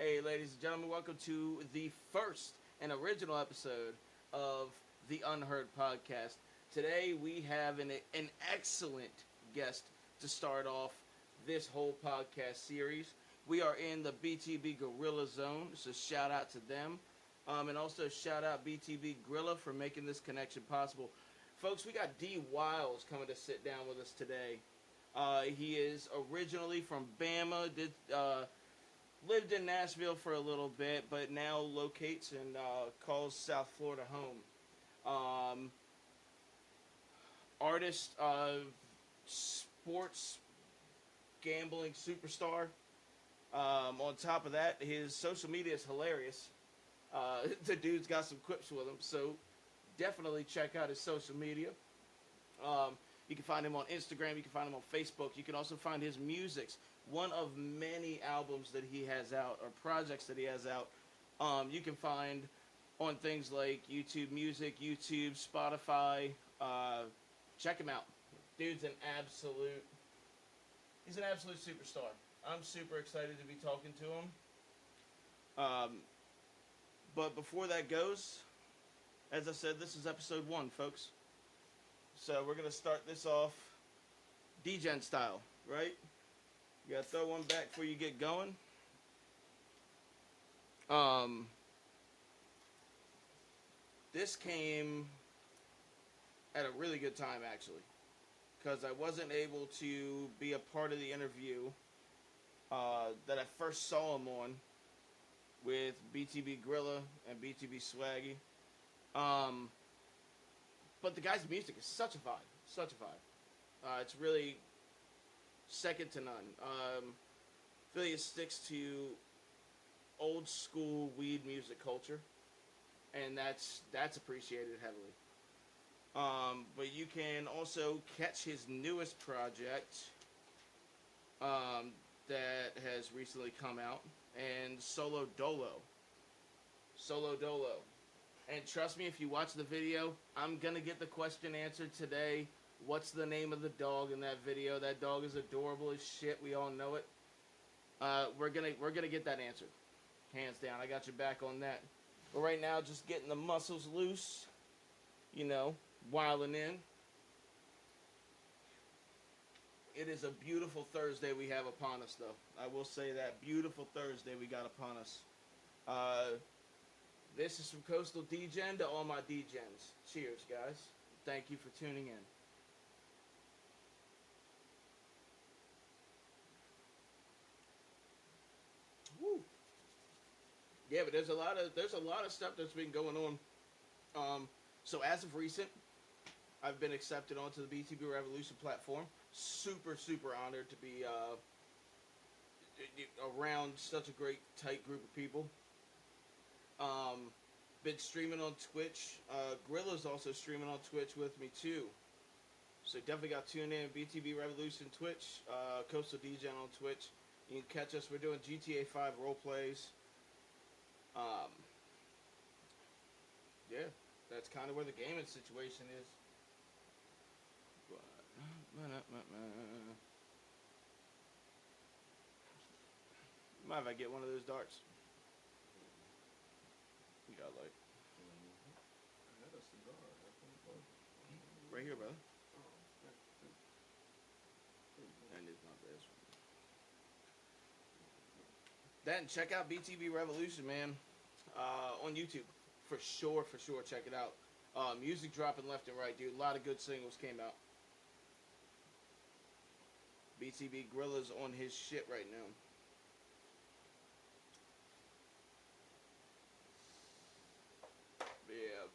Hey, ladies and gentlemen, welcome to the first and original episode of the Unheard Podcast. Today we have an excellent guest to start off this whole podcast series. We are in the BTB Gorilla Zone, so shout out to them. And also shout out BTB Gorilla for making this connection possible. Folks, we got Dee Wile coming to sit down with us today. He is originally from Bama, lived in Nashville for a little bit, but now locates and calls South Florida home. Artist, sports gambling superstar. On top of that, his social media is hilarious. The dude's got some quips with him, so definitely check out his social media. You can find him on Instagram. You can find him on Facebook. You can also find his music. One of many albums that he has out, or projects that he has out. You can find on things like YouTube Music, YouTube, Spotify. Check him out. Dude's he's an absolute superstar. I'm super excited to be talking to him. But before that goes, as I said, this is episode 1, folks. So we're going to start this off Degen style, right? You got to throw one back before you get going. This came at a really good time, actually, because I wasn't able to be a part of the interview that I first saw him on with BTB Gorilla and BTB Swaggy. But the guy's music is such a vibe. It's really second to none. Really, it sticks to old school weed music culture, and that's appreciated heavily. But you can also catch his newest project that has recently come out, and Solo Dolo. And trust me, if you watch the video, I'm going to get the question answered today. What's the name of the dog in that video? That dog is adorable as shit. We all know it. We're gonna get that answered. Hands down. I got your back on that. But right now, just getting the muscles loose. You know, wilding in. It is a beautiful Thursday we have upon us, though. I will say that. Beautiful Thursday we got upon us. This is from Coastal Degen to all my Degens. Cheers, guys. Thank you for tuning in. Woo. Yeah, but there's a lot of stuff that's been going on. So as of recent, I've been accepted onto the BTB Revolution platform. Super honored to be around such a great tight group of people. Been streaming on Twitch. Gorilla's also streaming on Twitch with me too. So definitely got tuned in. BTB Revolution Twitch, Coastal Degen on Twitch. You can catch us. We're doing GTA 5 role plays. Yeah, that's kind of where the gaming situation is. Mind if I get one of those darts? You got like I had a cigar. right here, brother. And it's not this one. Then check out BTB Revolution, man, on YouTube for sure. Check it out. Music dropping left and right, dude. A lot of good singles came out. BTB Gorilla's on his shit right now. Yeah.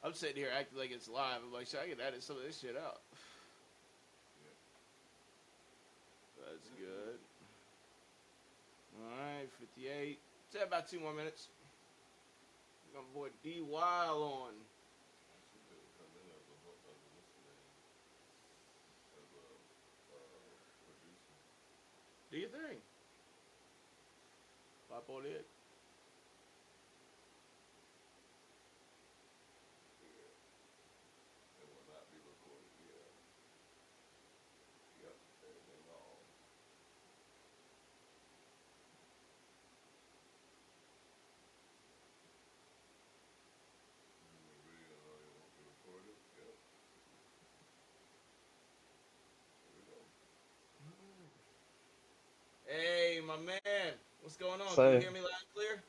I'm sitting here acting like it's live. I'm like, should I get edit some of this shit out? That's good. Alright, 58. Say about 2 more minutes. My boy Dee Wile on. Do your thing. Pop on it. It will not be recorded yet. Yep, everything on. My man, what's going on? Can you So hear me loud and clear?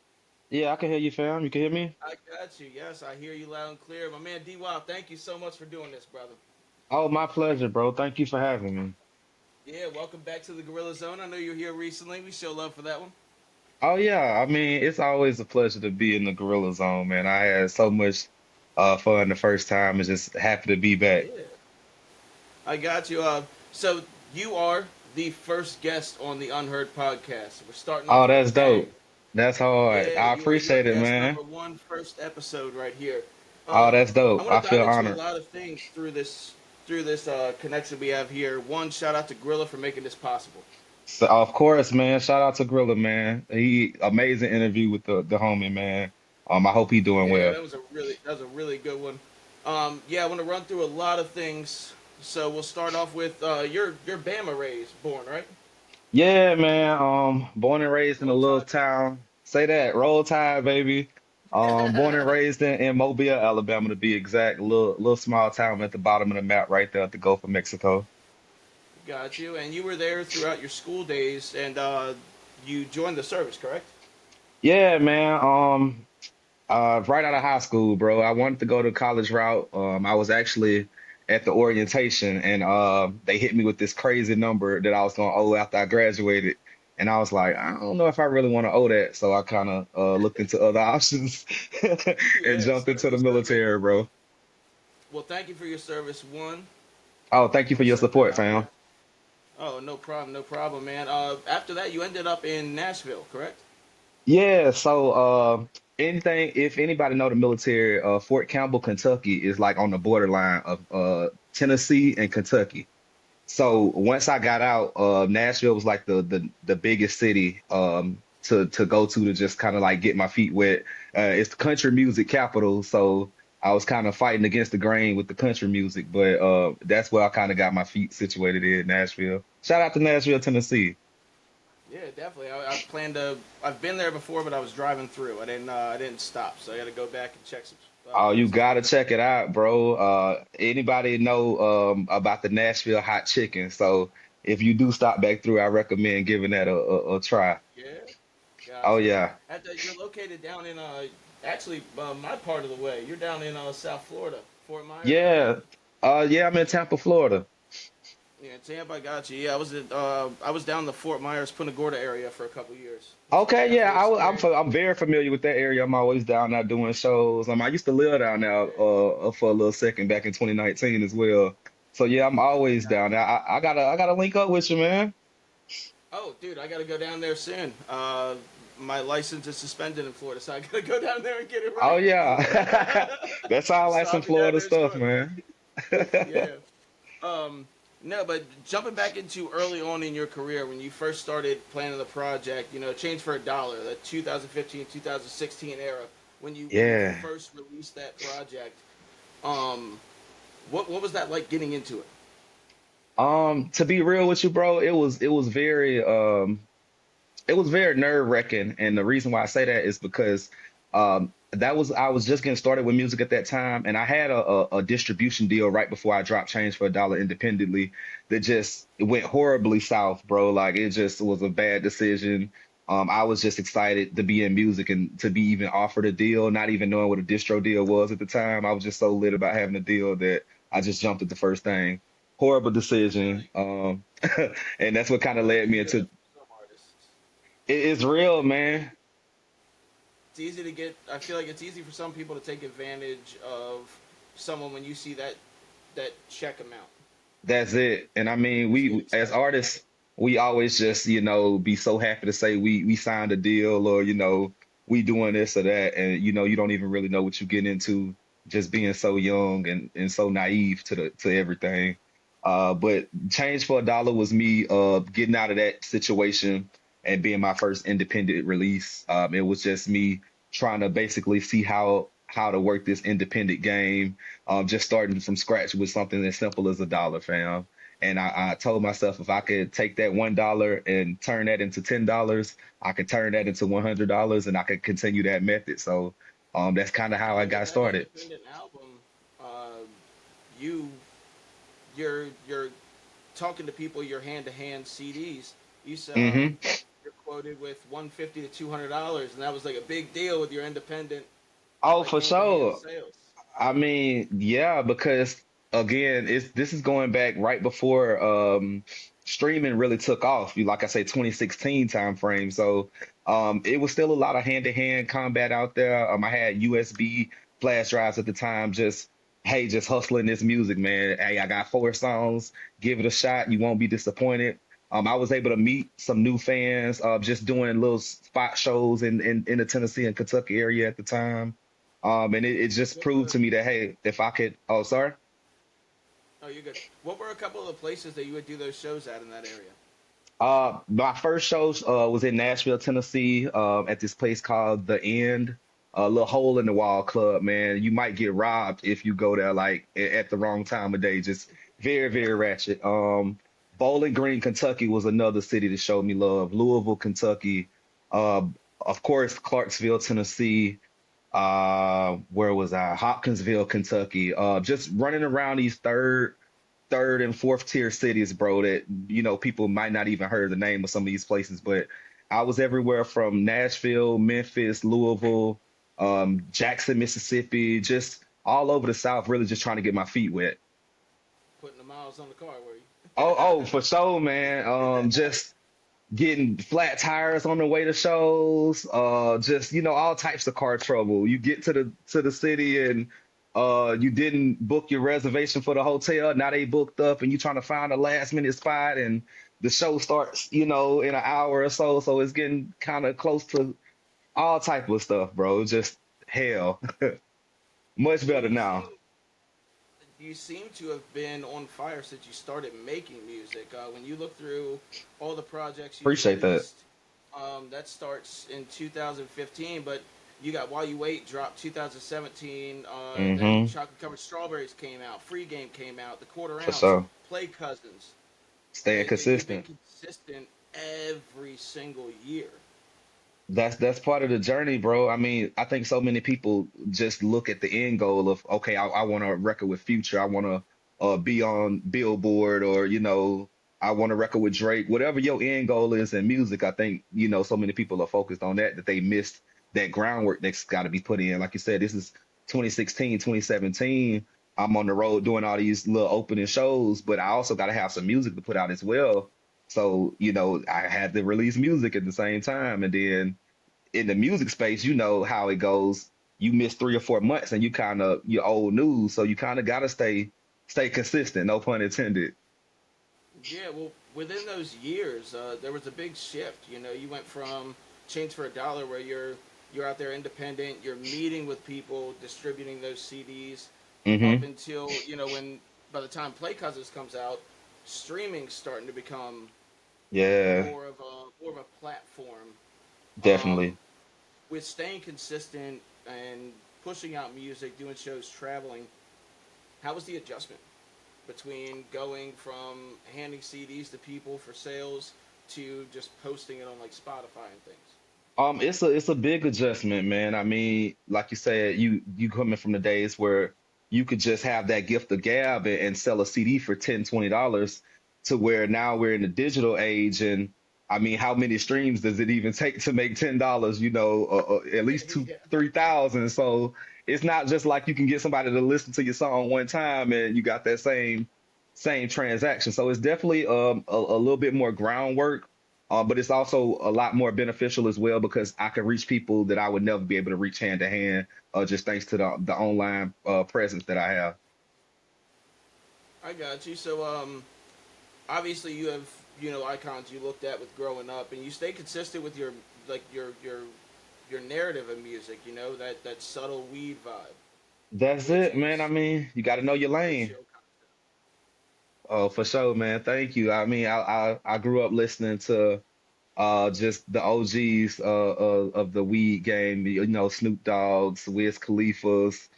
yeah, I can hear you, fam. You can hear me? I got you. Yes, I hear you loud and clear. My man, Dee Wile, thank you so much for doing this, brother. Oh, my pleasure, bro. Thank you for having me. Yeah, welcome back to the Gorilla Zone. I know you were here recently. We show love for that one. Oh yeah, I mean, it's always a pleasure to be in the Gorilla Zone, man. I had so much fun the first time and just happy to be back. Yeah, I got you. So you are the first guest on the Unheard podcast. We're starting Oh, off with a that's bang. dope. That's hard. Yeah, I you are appreciate it, guest man. number one, first episode right here. Oh, that's I dope. want I to dive feel into a honored. lot of things through this connection we have here. One, shout out to Gorilla for making this possible. So, of course, man. Shout out to Gorilla, man. He amazing interview with the homie, man. I hope he doing Yeah, well. that was a really good one. Yeah, I want to run through a lot of things. So we'll start off with your Bama raised, born right? Yeah, man. Born and raised in a Roll little Tide, town. Say that, Roll Tide, baby. Born and baby. raised in Mobile, Alabama, to be exact. Little small town at the bottom of the map, right there at the Gulf of Mexico. Got you. And you were there throughout your school days, and you joined the service, correct? Yeah, man. Right out of high school, bro. I wanted to go the college route. I was actually at the orientation, and they hit me with this crazy number that I was gonna owe after I graduated. And I was like, I don't know if I really want to owe that. So I kind of looked into other options and Yeah, jumped into certainly, the certainly. military, bro. Well, thank you for your service. One, Oh, thank you for we'll your set that support, out fam. there. Oh, no problem, man. After that, you ended up in Nashville, correct? Yeah, so anything if anybody know the military, Fort Campbell, Kentucky is like on the borderline of Tennessee and Kentucky. So once I got out, Nashville was like the biggest city to go to just kind of like get my feet wet. It's the country music capital, so I was kind of fighting against the grain with the country music, but that's where I kind of got my feet situated in Nashville. Shout out to Nashville, Tennessee. Yeah, definitely. I plan to. I've been there before, but I was driving through. I didn't stop, so I got to go back and check some Oh, you places gotta out. check it out, bro. Anybody know about the Nashville hot chicken? So if you do stop back through, I recommend giving that a try. Yeah, Oh got you. yeah. You're located down in actually my part of the way. You're down in South Florida, Fort Myers area. Yeah. Yeah, I'm in Tampa, Florida. Yeah, Tampa, I got you. Yeah, I was down the Fort Myers, Punta Gorda area for a couple years. It's Okay, yeah, definitely a scary. I'm very familiar with that area. I'm always down there doing shows. I used to live down there for a little second back in 2019 as well. So yeah, I'm always down there. I gotta link up with you, man. Oh, dude, I got to go down there soon. My license is suspended in Florida, so I got to go down there and get it Oh right. yeah. That's all like some Stop me down Florida there stuff, shortly. man. Yeah. No, but jumping back into early on in your career when you first started planning the project, Change for a Dollar, the 2015, 2016 era, when you Yeah. first released that project, um, what was that like getting into it? To be real with you, bro, it was very nerve-wracking, and the reason why I say that is because that was I was just getting started with music at that time, and I had a distribution deal right before I dropped Change for a Dollar independently that just it went horribly south, bro. Like it just was a bad decision. I was just excited to be in music and to be even offered a deal, not even knowing what a distro deal was at the time. I was just so lit about having a deal that I just jumped at the first thing. Horrible decision. And that's what kind of I led can me hear that into from some artists. it's real, man. It's easy to get. I feel like it's easy for some people to take advantage of someone when you see that check amount. That's it. And I mean, You get as excited about it. artists, we always just, be so happy to say we signed a deal or, we doing this or that. And, you don't even really know what you get into just being so young and so naive to everything. But Change for a Dollar was me getting out of that situation and being my first independent release. It was just me trying to basically see how to work this independent game, just starting from scratch with something as simple as a dollar, fam. And I told myself if I could take that $1 and turn that into $10, I could turn that into $100 and I could continue that method. So that's kind of how I And with got that started. independent album, uh, you you're talking to people your hand to hand CDs. You sell Hmm. your quoted with $150 to $200, and that was like a big deal with your independent, Oh, like for hand to hand sure. sales. I mean, yeah, because again, it's this is going back right before streaming really took off. You like I say, 2016 time frame. So it was still a lot of hand-to-hand combat out there. I had USB flash drives at the time, just hey, just hustling this music, man. Hey, I got 4 songs, give it a shot, you won't be disappointed. I was able to meet some new fans, just doing little spot shows in the Tennessee and Kentucky area at the time. And it just What proved were, to me that hey, if I could, oh, sorry. oh, you're good. What were a couple of the places that you would do those shows at in that area? My first show was in Nashville, Tennessee, at this place called The End, a little hole in the wall club. Man, you might get robbed if you go there like at the wrong time of day. Just very, very ratchet. Bowling Green, Kentucky was another city that showed me love. Louisville, Kentucky, uh, of course, Clarksville, Tennessee. Where was I? Hopkinsville, Kentucky. Just running around these third and fourth tier cities, bro, that people might not even heard the name of some of these places, but I was everywhere from Nashville, Memphis, Louisville, Jackson, Mississippi, just all over the South, really just trying to get my feet wet. Putting the miles on the car, were Oh, you? for sure, man. Just getting flat tires on the way to shows, just all types of car trouble. You get to the city and you didn't book your reservation for the hotel. Now they booked up and you trying to find a last minute spot and the show starts, in an hour or so. So it's getting kind of close to all type of stuff, bro. Just hell. Much Well, better now. you seem to have been on fire since you started making music. When you look through all the projects you've Appreciate that. released, that starts in 2015, but you got While You Wait dropped 2017. Then Hmm. Chocolate Covered Strawberries came out. Free Game came out. The Quarter For Ounce, sure. Play Cousins. Staying You've been consistent. consistent every single year. That's part of the journey, bro. I mean, I think so many people just look at the end goal of, okay, I want a record with Future, I want to be on Billboard, or I want a record with Drake. Whatever your end goal is in music, I think so many people are focused on that they missed that groundwork that's got to be put in. Like you said, this is 2016, 2017. I'm on the road doing all these little opening shows, but I also got to have some music to put out as well. So, I had to release music at the same time. And then in the music space, you know how it goes. You miss 3 or 4 months and you're old news. So you kind of gotta stay consistent, no pun intended. Yeah, well, within those years, there was a big shift. You went from Chains for a Dollar, where you're out there independent, you're meeting with people, distributing those CDs, up Hmm. until when by the time Play Cousins comes out, streaming's starting to become Yeah, more of a platform. Um, definitely. with staying consistent and pushing out music, doing shows, traveling, how was the adjustment between going from handing CDs to people for sales to just posting it on like Spotify and things? It's a big adjustment, man. I mean, like you said, you coming from the days where you could just have that gift of gab and sell a CD for $10, $20 to where now we're in the digital age. And I mean, how many streams does it even take to make $10? At least two, Yeah. 3,000. So it's not just like you can get somebody to listen to your song one time and you got that same transaction. So it's definitely a little bit more groundwork, but it's also a lot more beneficial as well because I can reach people that I would never be able to reach hand to hand, just thanks to the online presence that I have. I got you. So, obviously you have icons you looked at with growing up, and you stay consistent with your like your narrative of music. That subtle weed vibe, That's which it, man. I is mean, you got to know your the lane. chill Oh, for sure, man. Thank you. I mean, I grew up listening to just the OGs of the weed game. Snoop Dogg's, Wiz Khalifa's,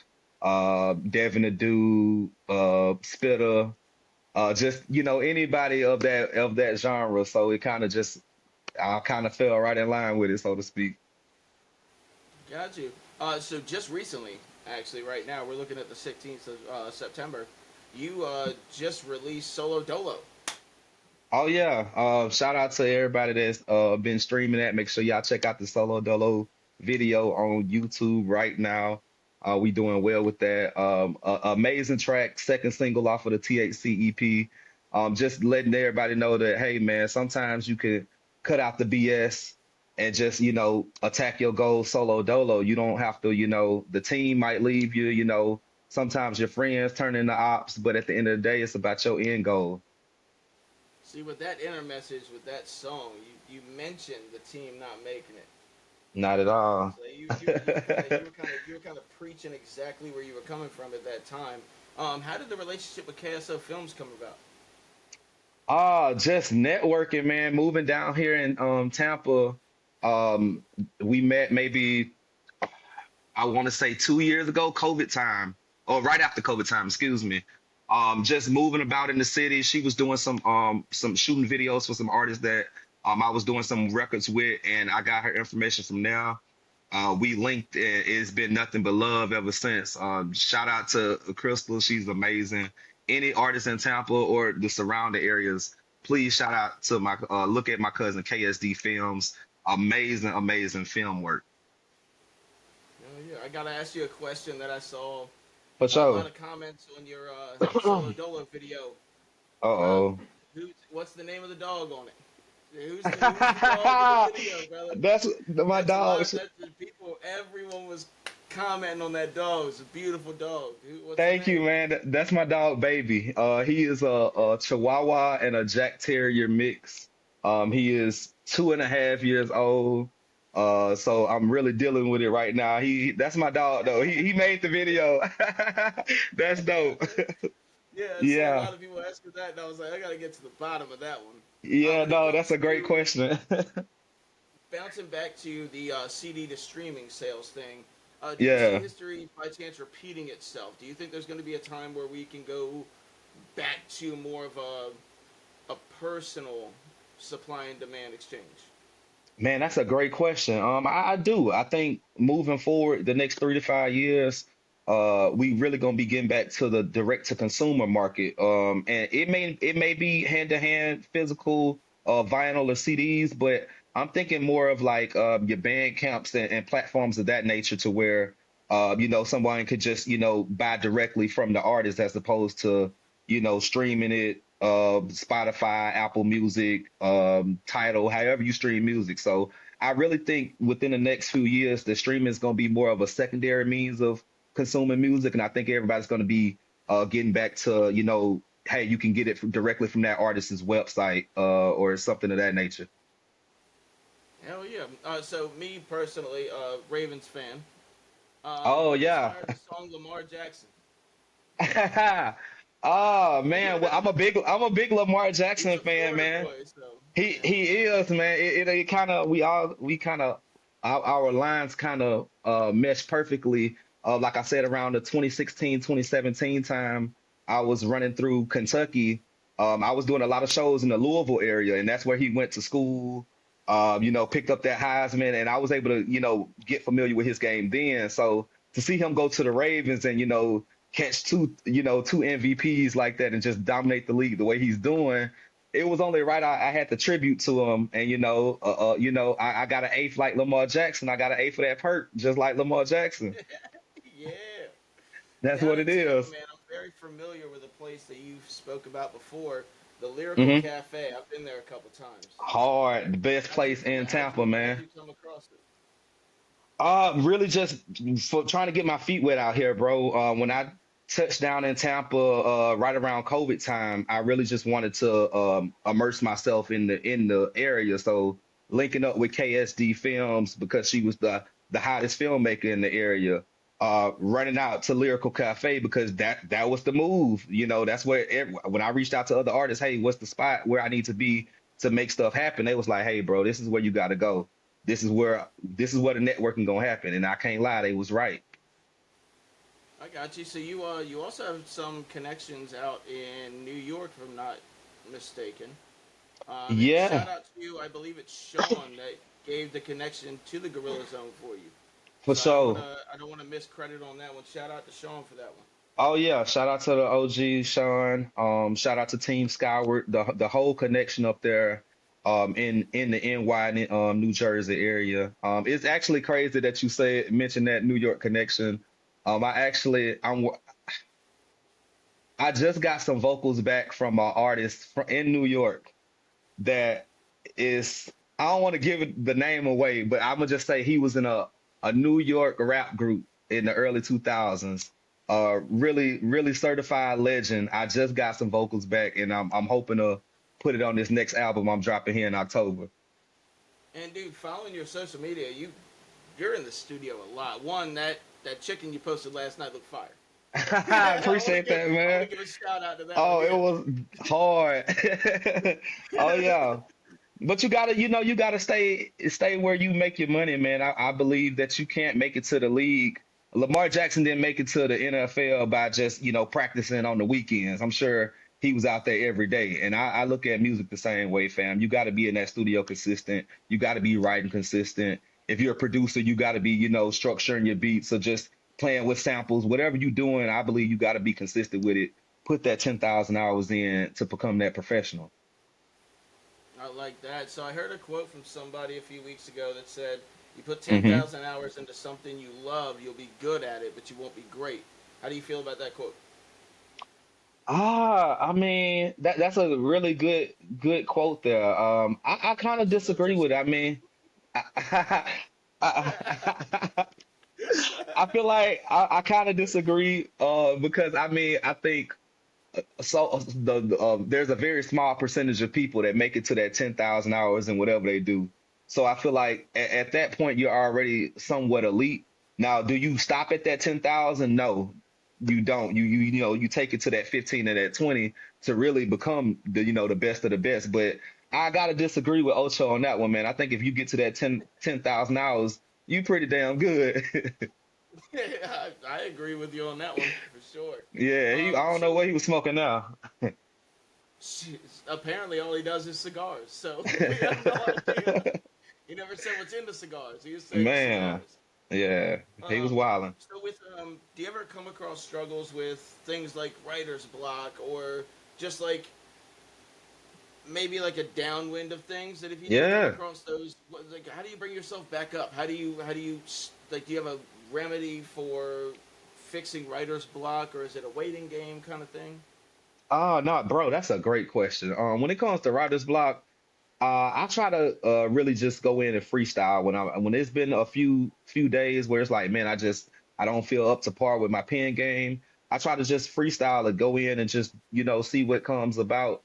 Devin the Dude, Spitter. Just anybody of that genre. So it kind of just I kind of fell right in line with it, so to speak. Got you. So just recently, actually, right now, we're looking at the 16th of September. You just released Solo Dolo. Oh yeah. Shout out to everybody that's been streaming that. Make sure y'all check out the Solo Dolo video on YouTube right now. We doing well with that. Amazing track, second single off of the THC EP. Just letting everybody know that hey man, sometimes you can cut out the BS and just, attack your goal solo dolo. You don't have to, the team might leave you, sometimes your friends turn into ops, but at the end of the day, it's about your end goal. See, with that inner message, with that song, you mentioned the team not making it. Not at all. So you were kind of preaching exactly where you were coming from at that time. How did the relationship with KSO Films come about? Just networking, man. Moving down here in Tampa, um, we met maybe I want to say 2 years ago, COVID time, or right after COVID time, excuse me. Just moving about in the city. She was doing some shooting videos for some artists that I was doing some records with, and I got her information from there. We linked, and it's been nothing but love ever since. Shout out to Crystal, she's amazing. Any artist in Tampa or the surrounding areas, please shout out to my look at my cousin KSD Films. Amazing, amazing film work. Yeah, I gotta ask you a question that I saw For a lot sure. of comments on your Solo Dolo video. Uh-oh. What's the name of the dog on it? Who's the dog in the video, brother? That's my That's a lot dog. of that's the people. Everyone was commenting on that dog. It's a beautiful dog. What's the Thank you, name? man. That's my dog, Baby. He is a Chihuahua and a Jack Terrier mix. He is 2.5 years old. So I'm really dealing with it right now. That's my dog though. He made the video. That's dope. Yeah, I see a Yeah. lot of people asking that, and I was like, I gotta get to the bottom of that one. Yeah, When it no, that's comes a great to question. bouncing back to the CD to streaming sales thing, do you see Yeah. history by chance repeating itself? Do you think there's going to be a time where we can go back to more of a personal supply and demand exchange? Man, that's a great question. I do. I think moving forward, the next 3 to 5 years, we really gonna be getting back to the direct to consumer market. And it may be hand to hand physical, vinyl or CDs, but I'm thinking more of like your band camps and platforms of that nature, to where someone could just buy directly from the artist as opposed to streaming it, Spotify, Apple Music, Tidal, however you stream music. So I really think within the next few years, the streaming is going to be more of a secondary means of consuming music, and I think everybody's going to be getting back to hey, you can get it directly from that artist's website or something of that nature. Hell yeah. So me personally, Ravens fan. Oh Who yeah. inspired the song Lamar Jackson? Oh man, well I'm a big Lamar He's Jackson a fan, Florida man. boy, so He yeah. he is, man. It kind of we kind of our lines kind of mesh perfectly. Like I said, around the 2016, 2017 time, I was running through Kentucky. I was doing a lot of shows in the Louisville area, and that's where he went to school. Picked up that Heisman, and I was able to, get familiar with his game then. So to see him go to the Ravens and, catch two MVPs like that and just dominate the league the way he's doing, it was only right. I had to tribute to him, and I got an eighth like Lamar Jackson. I got an eighth for that perk, just like Lamar Jackson. Yeah. That's Down what in it Tampa, is. man, I'm very familiar with a place that you spoke about before, the Lyrical Hmm. Cafe. I've been there a couple times. Hard, the best How'd you place come? in How'd Tampa, you how'd man. you come across it? Really just for trying to get my feet wet out here, bro. When I touched down in Tampa, right around COVID time, I really just wanted to immerse myself in the area. So linking up with KSD Films because she was the hottest filmmaker in the area. Running out to Lyrical Cafe because that was the move. That's where when I reached out to other artists, hey, what's the spot where I need to be to make stuff happen? They was like, hey, bro, this is where you got to go. This is where the networking gonna happen, and I can't lie, they was right. I got you. So you also have some connections out in New York, if I'm not mistaken. And Yeah, shout out to you. I believe it's Sean that gave the connection to the Gorilla Zone for you. for So I don't sure. wanna I don't wanna miss credit on that one. Shout out to Sean for that one. Oh yeah, shout out to the OG Sean. Shout out to Team Skyward, the whole connection up there, in the NY and New Jersey area. It's actually crazy that you mentioned that New York connection. I just got some vocals back from an artist in New York that is, I don't want to give the name away, but I'm gonna just say he was in a New York rap group in the early 2000s. Really certified legend. I just got some vocals back, and I'm hoping to put it on this next album I'm dropping here in October. And dude, following your social media, you're in the studio a lot. One, that chicken you posted last night looked fire. I appreciate that, I want man. to give a shout out to that one. Oh, it Yeah. was hard. Oh yeah. But you gotta stay where you make your money, man. I believe that you can't make it to the league. Lamar Jackson didn't make it to the NFL by just, practicing on the weekends. I'm sure he was out there every day. And I look at music the same way, fam. You gotta be in that studio consistent. You gotta be writing consistent. If you're a producer, you gotta be, structuring your beats or just playing with samples. Whatever you're doing, I believe you gotta be consistent with it. Put that 10,000 hours in to become that professional. I like that. So I heard a quote from somebody a few weeks ago that said, "You put Hmm. 10,000 hours into something you love, you'll be good at it, but you won't be great." How do you feel about that quote? I mean that's a really good quote there. I kind of It's a little disagree with it. juicy. I mean, I, I, I feel like I kind of disagree. Because I mean I think there's a very small percentage of people that make it to that 10,000 hours in whatever they do. So I feel like at that point you're already somewhat elite. Now, do you stop at that 10,000? No, you don't. You take it to that 15 and that 20 to really become the best of the best. But I gotta disagree with Ocho on that one, man. I think if you get to that 10,000 hours, you pretty damn good. I agree with you on that one for sure. Yeah, I don't know So what he was smoking now. apparently all he does is cigars, so we have no idea. He never said what's in the cigars. He just said Man, cigars. yeah, he was Um, wilding. so with do you ever come across struggles with things like writer's block or just like maybe like a downwind of things that if you do come Yeah. across those, like how do you bring yourself back up? Like do you have a remedy for fixing writer's block or is it a waiting game kind of thing? Oh no, bro, that's a great question. When it comes to writer's block, I try to really just go in and freestyle when it's been a few days where it's like, man, I don't feel up to par with my pen game. I try to just freestyle and go in and just see what comes about.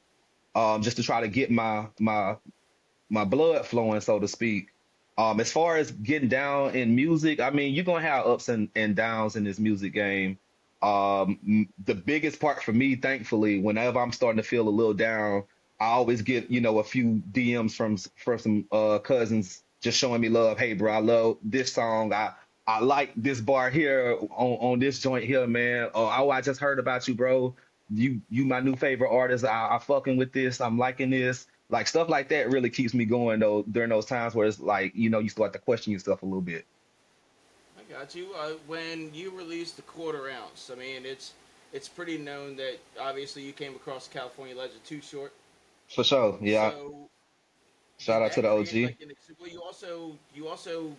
Just to try to get my blood flowing, so to speak. As far as getting down in music, I mean, you're gonna have ups and downs in this music game. The biggest part for me, thankfully, whenever I'm starting to feel a little down, I always get, a few DMs from some cousins just showing me love. Hey, bro, I love this song. I like this bar here on this joint here, man. Oh, I just heard about you, bro. You my new favorite artist. I fucking with this. I'm liking this. Like stuff like that really keeps me going though during those times where it's like, you start to question yourself a little bit. I got you. When you released the quarter ounce, I mean it's pretty known that obviously you came across California legend Too Short. For sure. Yeah. So Shout did out to that the create OG. like an well you also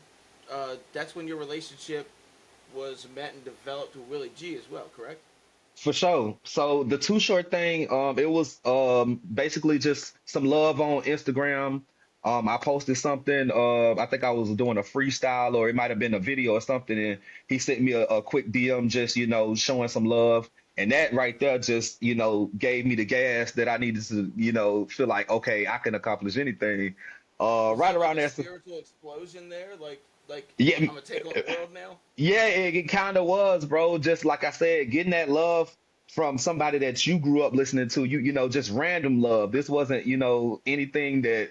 that's when your relationship was met and developed with Willie G as well, correct? For sure. So the Too Short thing, it was basically just some love on Instagram. I posted something. I think I was doing a freestyle, or it might have been a video or something, and he sent me a quick DM, just showing some love, and that right there just gave me the gas that I needed to feel like, okay, I can accomplish anything. Was Right there like around a there. spiritual explosion there? Like Yeah, I'm gonna take on the world now? yeah, it kind of was, bro. Just like I said, getting that love from somebody that you grew up listening to, just random love. This wasn't, anything that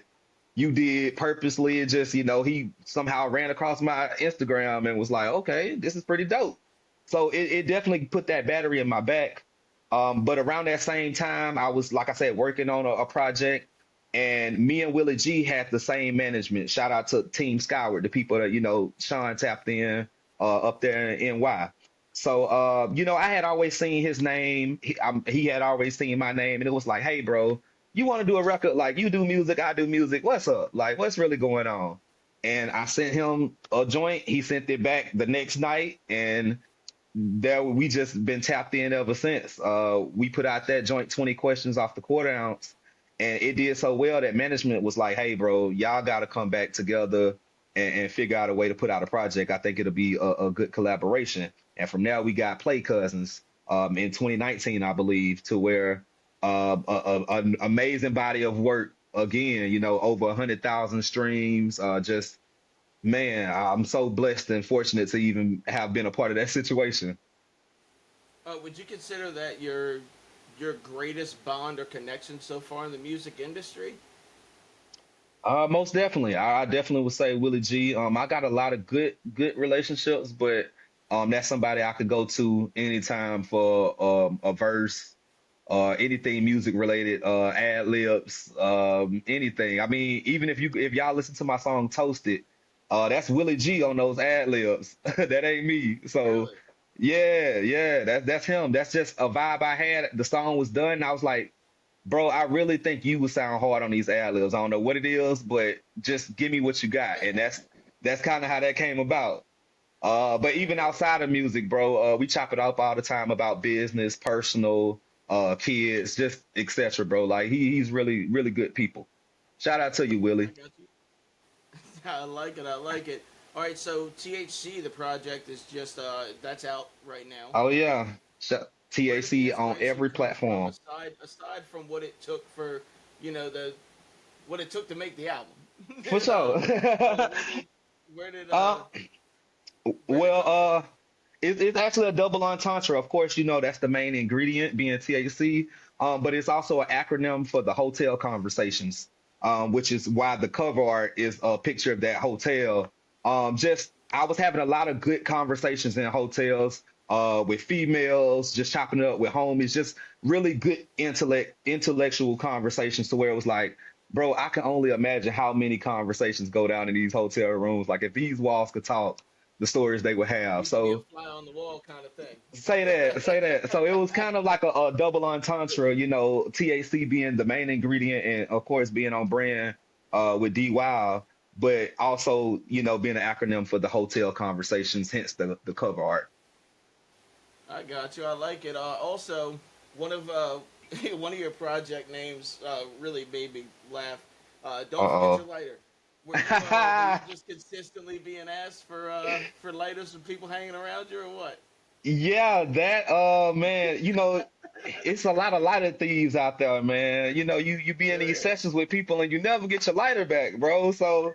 you did purposely. It just, he somehow ran across my Instagram and was like, okay, this is pretty dope. So it definitely put that battery in my back. But around that same time, I was, like I said, working on a project, and me and Willie G had the same management. Shout out to Team Skyward, the people that, Sean tapped in up there in NY. So, I had always seen his name. He had always seen my name, and it was like, "Hey, bro, you want to do a record? Like, you do music, I do music. What's up? Like, what's really going on?" And I sent him a joint. He sent it back the next night, and there we just been tapped in ever since. We put out that joint 20 questions off the quarter ounce, and it did so well that management was like, "Hey, bro, y'all got to come back together and figure out a way to put out a project. I think it'll be a good collaboration." And from there, we got Play Cousins in 2019, I believe, to where an amazing body of work again. Over 100,000 streams. Just man, I'm so blessed and fortunate to even have been a part of that situation. Would you consider that your greatest bond or connection so far in the music industry? Most definitely. I definitely would say Willie G. I got a lot of good relationships, but that's somebody I could go to anytime for a verse or anything music related, ad libs, anything. I mean, even if y'all listen to my song Toasted, that's Willie G on those ad libs. That ain't me. So Really? yeah, yeah, that's him. That's just a vibe I had. The song was done, and I was like, bro, I really think you would sound hard on these ad libs. I don't know what it is, but just give me what you got. And that's kind of how that came about. But even outside of music, bro, we chop it up all the time about business, personal, kids, just etc. Bro, like he's really really good people. Shout out to you, I Willie. got you. I like it. I like it. All right, so THC, the project is just that's out right now. Oh yeah, Where did the TAC on inspiration every come from? platform Aside from what it took for, the what it took to make the album, for sure. where did where did uh, where did it well, come from? it's actually a double entendre. Of course, that's the main ingredient being THC, but it's also an acronym for the hotel conversations, which is why the cover art is a picture of that hotel. Just I was having a lot of good conversations in hotels, with females, just chopping it up with homies, just really good intellectual conversations to where it was like, bro, I can only imagine how many conversations go down in these hotel rooms. Like if these walls could talk, the stories they would have. You could be a So fly on the wall kind of thing. say that, say that. So it was kind of like a double entendre, THC being the main ingredient and of course being on brand with Dee Wile, but also, being an acronym for the hotel conversations, hence the cover art. I got you. I like it. Also, one of one of your project names really made me laugh. Don't forget Uh-oh. your lighter. Were you just consistently being asked for lighters from people hanging around you or what? Yeah, that man, it's a lot of lighter thieves out there, man. You be in There these is. sessions with people and you never get your lighter back, bro. So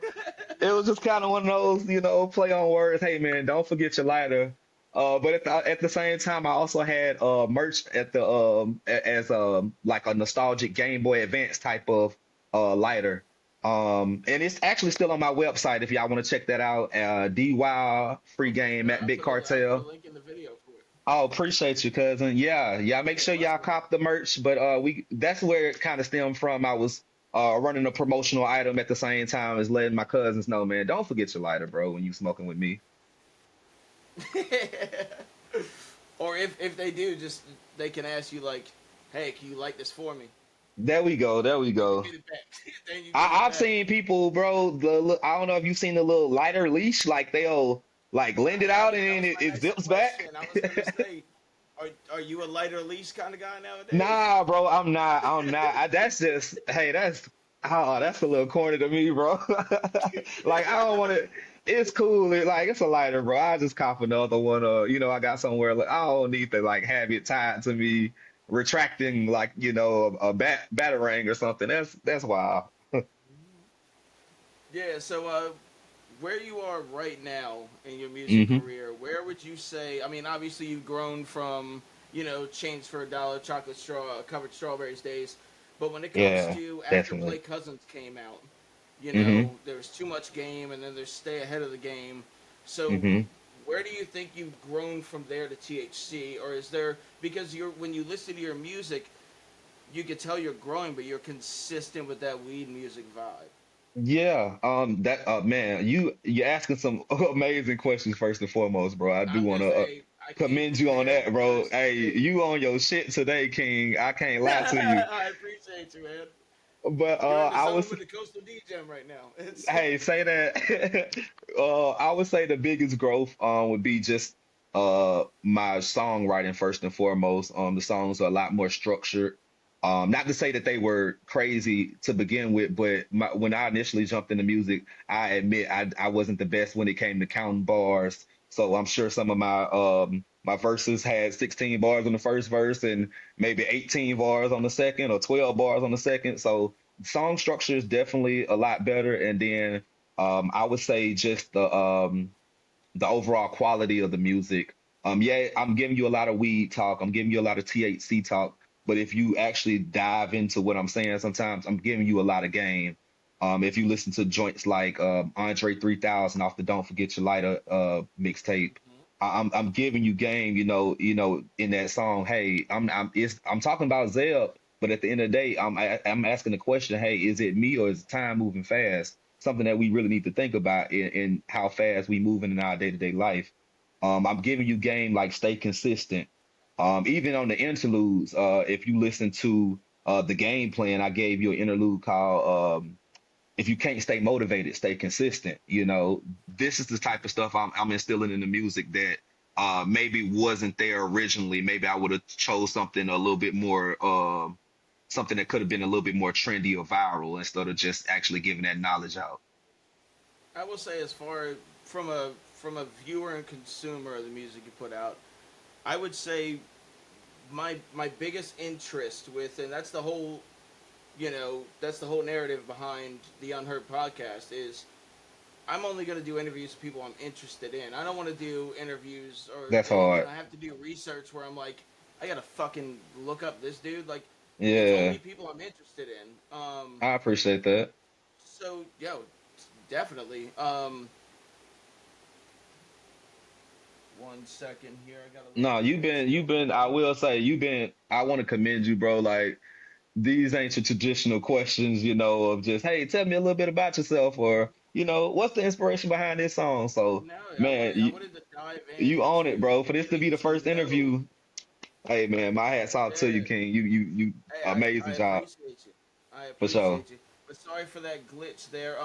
it was just kind of one of those, play on words. Hey, man, don't forget your lighter. But at the same time, I also had merch at the as like a nostalgic Game Boy Advance type of lighter. And it's actually still on my website if y'all want to check that out. Dee Wile free game No, at Big I put a Cartel. link in the video for it. Oh, appreciate you, cousin. Yeah, yeah. Make Yeah, sure y'all bless up. cop the merch. But we that's where it kind of stemmed from. I was running a promotional item at the same time as letting my cousins know, man, don't forget your lighter, bro, when you smoking with me. Or if they do, just they can ask you like, "Hey, can you light this for me?" There we go. There we Then you go. get it back. Then you get it I've back. seen people, bro. I don't know if you've seen the little lighter leash, like they'll like lend I it out haven't. and That then was it, my it next zips back. question. I was gonna say, are you a lighter leash kind of guy nowadays? Nah, bro, I'm not. I'm not. That's just, hey, that's a little corny to me, bro. Like I don't want to. It's cool. It's a lighter, bro. I just cop another one. I got somewhere. Like, I don't need to like have it tied to me, retracting like a batarang or something. That's wild. Yeah. So, where you are right now in your music Hmm. career, where would you say? I mean, obviously you've grown from change for a dollar, chocolate straw, covered strawberries days, but when it comes Yeah, to after Play definitely. Cousins came out, Hmm. there was too much game, and then there's Stay Ahead of the Game. So, Hmm. where do you think you've grown from there to THC, or is there because you're when you listen to your music, you can tell you're growing, but you're consistent with that weed music vibe. Yeah. That man, you're asking some amazing questions first and foremost, bro. I Now, do I'm want just to. hey, I can't commend you on compare that, bro. because Hey, hey, you on your shit today, King. I can't lie to you. I appreciate you, man. But You're in the I zone was with the Coastal Degen right now. It's hey, say that. I would say the biggest growth would be just my songwriting first and foremost. The songs are a lot more structured. Not to say that they were crazy to begin with, but when I initially jumped into music, I admit I wasn't the best when it came to counting bars. So I'm sure some of my verses had 16 bars on the first verse and maybe 18 bars on the second or 12 bars on the second. So song structure is definitely a lot better. And then I would say just the overall quality of the music. Yeah, I'm giving you a lot of weed talk. I'm giving you a lot of THC talk. But if you actually dive into what I'm saying, sometimes I'm giving you a lot of game. If you listen to joints like Andre 3000 off the Don't Forget Your Lighter mixtape, I'm giving you game. In that song. Hey, I'm talking about Zeb, but at the end of the day, I'm asking the question. Hey, is it me or is time moving fast? Something that we really need to think about in how fast we moving in our day-to-day life. I'm giving you game like stay consistent. Even on the interludes, if you listen to the game plan, I gave you an interlude called if you can't stay motivated, stay consistent. This is the type of stuff I'm instilling in the music that maybe wasn't there originally. Maybe I would have chose something a little bit more, something that could have been a little bit more trendy or viral instead of just actually giving that knowledge out. I will say, as far from a viewer and consumer of the music you put out, I would say my biggest interest with, and that's the whole narrative behind the Unheard podcast is I'm only going to do interviews with people I'm interested in. I don't want to do interviews or That's hard. I have to do research where I'm like, I gotta fucking look up this dude. Like, it's only Yeah, people I'm interested in. I appreciate that. So yo, definitely. 1 second here. I gotta look No, at I this. will say, I want to commend you, bro. Like, these ain't your traditional questions, of just, hey, tell me a little bit about yourself or, what's the inspiration behind this song? So, No, man, I you, wanted to dive you own it, into bro. For this to be getting the to first know. interview, hey, man, my hat's off to you, Yeah. King. You, Hey, I amazing job, appreciate you. I for sure. appreciate you. But sorry for that glitch there.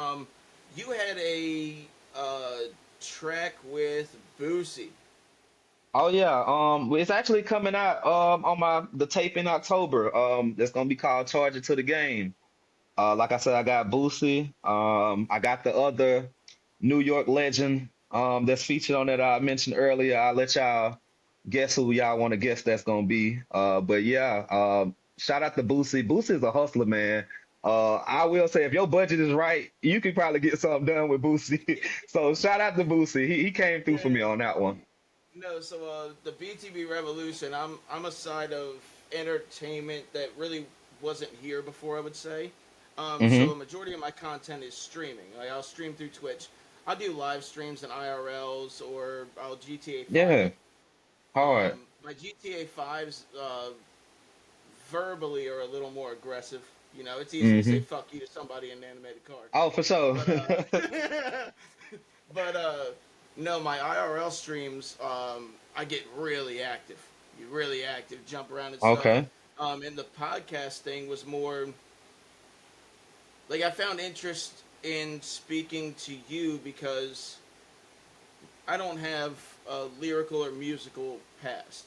You had a uh track with Boosie. Oh yeah, it's actually coming out on the tape in October. That's gonna be called Charge It to the Game. Like I said, I got Boosie. I got the other New York legend that's featured on that I mentioned earlier. I'll let y'all guess who y'all want to guess that's gonna be. But yeah, shout out to Boosie. Boosie is a hustler, man. I will say if your budget is right, you could probably get something done with Boosie. So shout out to Boosie. He came through for me Yeah. on that one. No, so the BTB Revolution, I'm a side of entertainment that really wasn't here before, I would say. So Hmm. a majority of my content is streaming. Like, I'll stream through Twitch. I'll do live streams and IRLs, or I'll GTA 5 Yeah, it. hard. My GTA 5s verbally are a little more aggressive. It's easy to say Hmm. "fuck you" to somebody in an animated car, Oh, for sure. but but no, my IRL streams, I get really active. You really active, jump around and stuff. Okay. And the podcast thing was more like I found interest in speaking to you because I don't have a lyrical or musical past.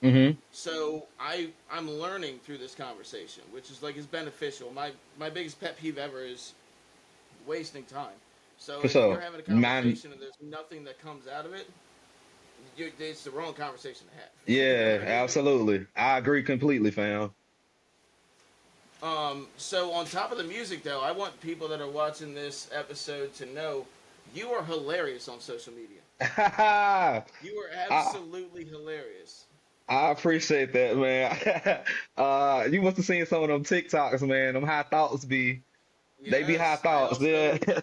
Hmm. So I'm learning through this conversation, which is beneficial. My biggest pet peeve ever is wasting time. So For if you're sure. having a Man, conversation and there's nothing that comes out of it, it's the wrong conversation to have. You know yeah, what I mean? absolutely. I agree completely, fam. So on top of the music, though, I want people that are watching this episode to know you are hilarious on social media. I You are absolutely hilarious. I appreciate that, man. You must have seen some of them TikToks, man. Them high thoughts they be high Yes, I thoughts, yeah. also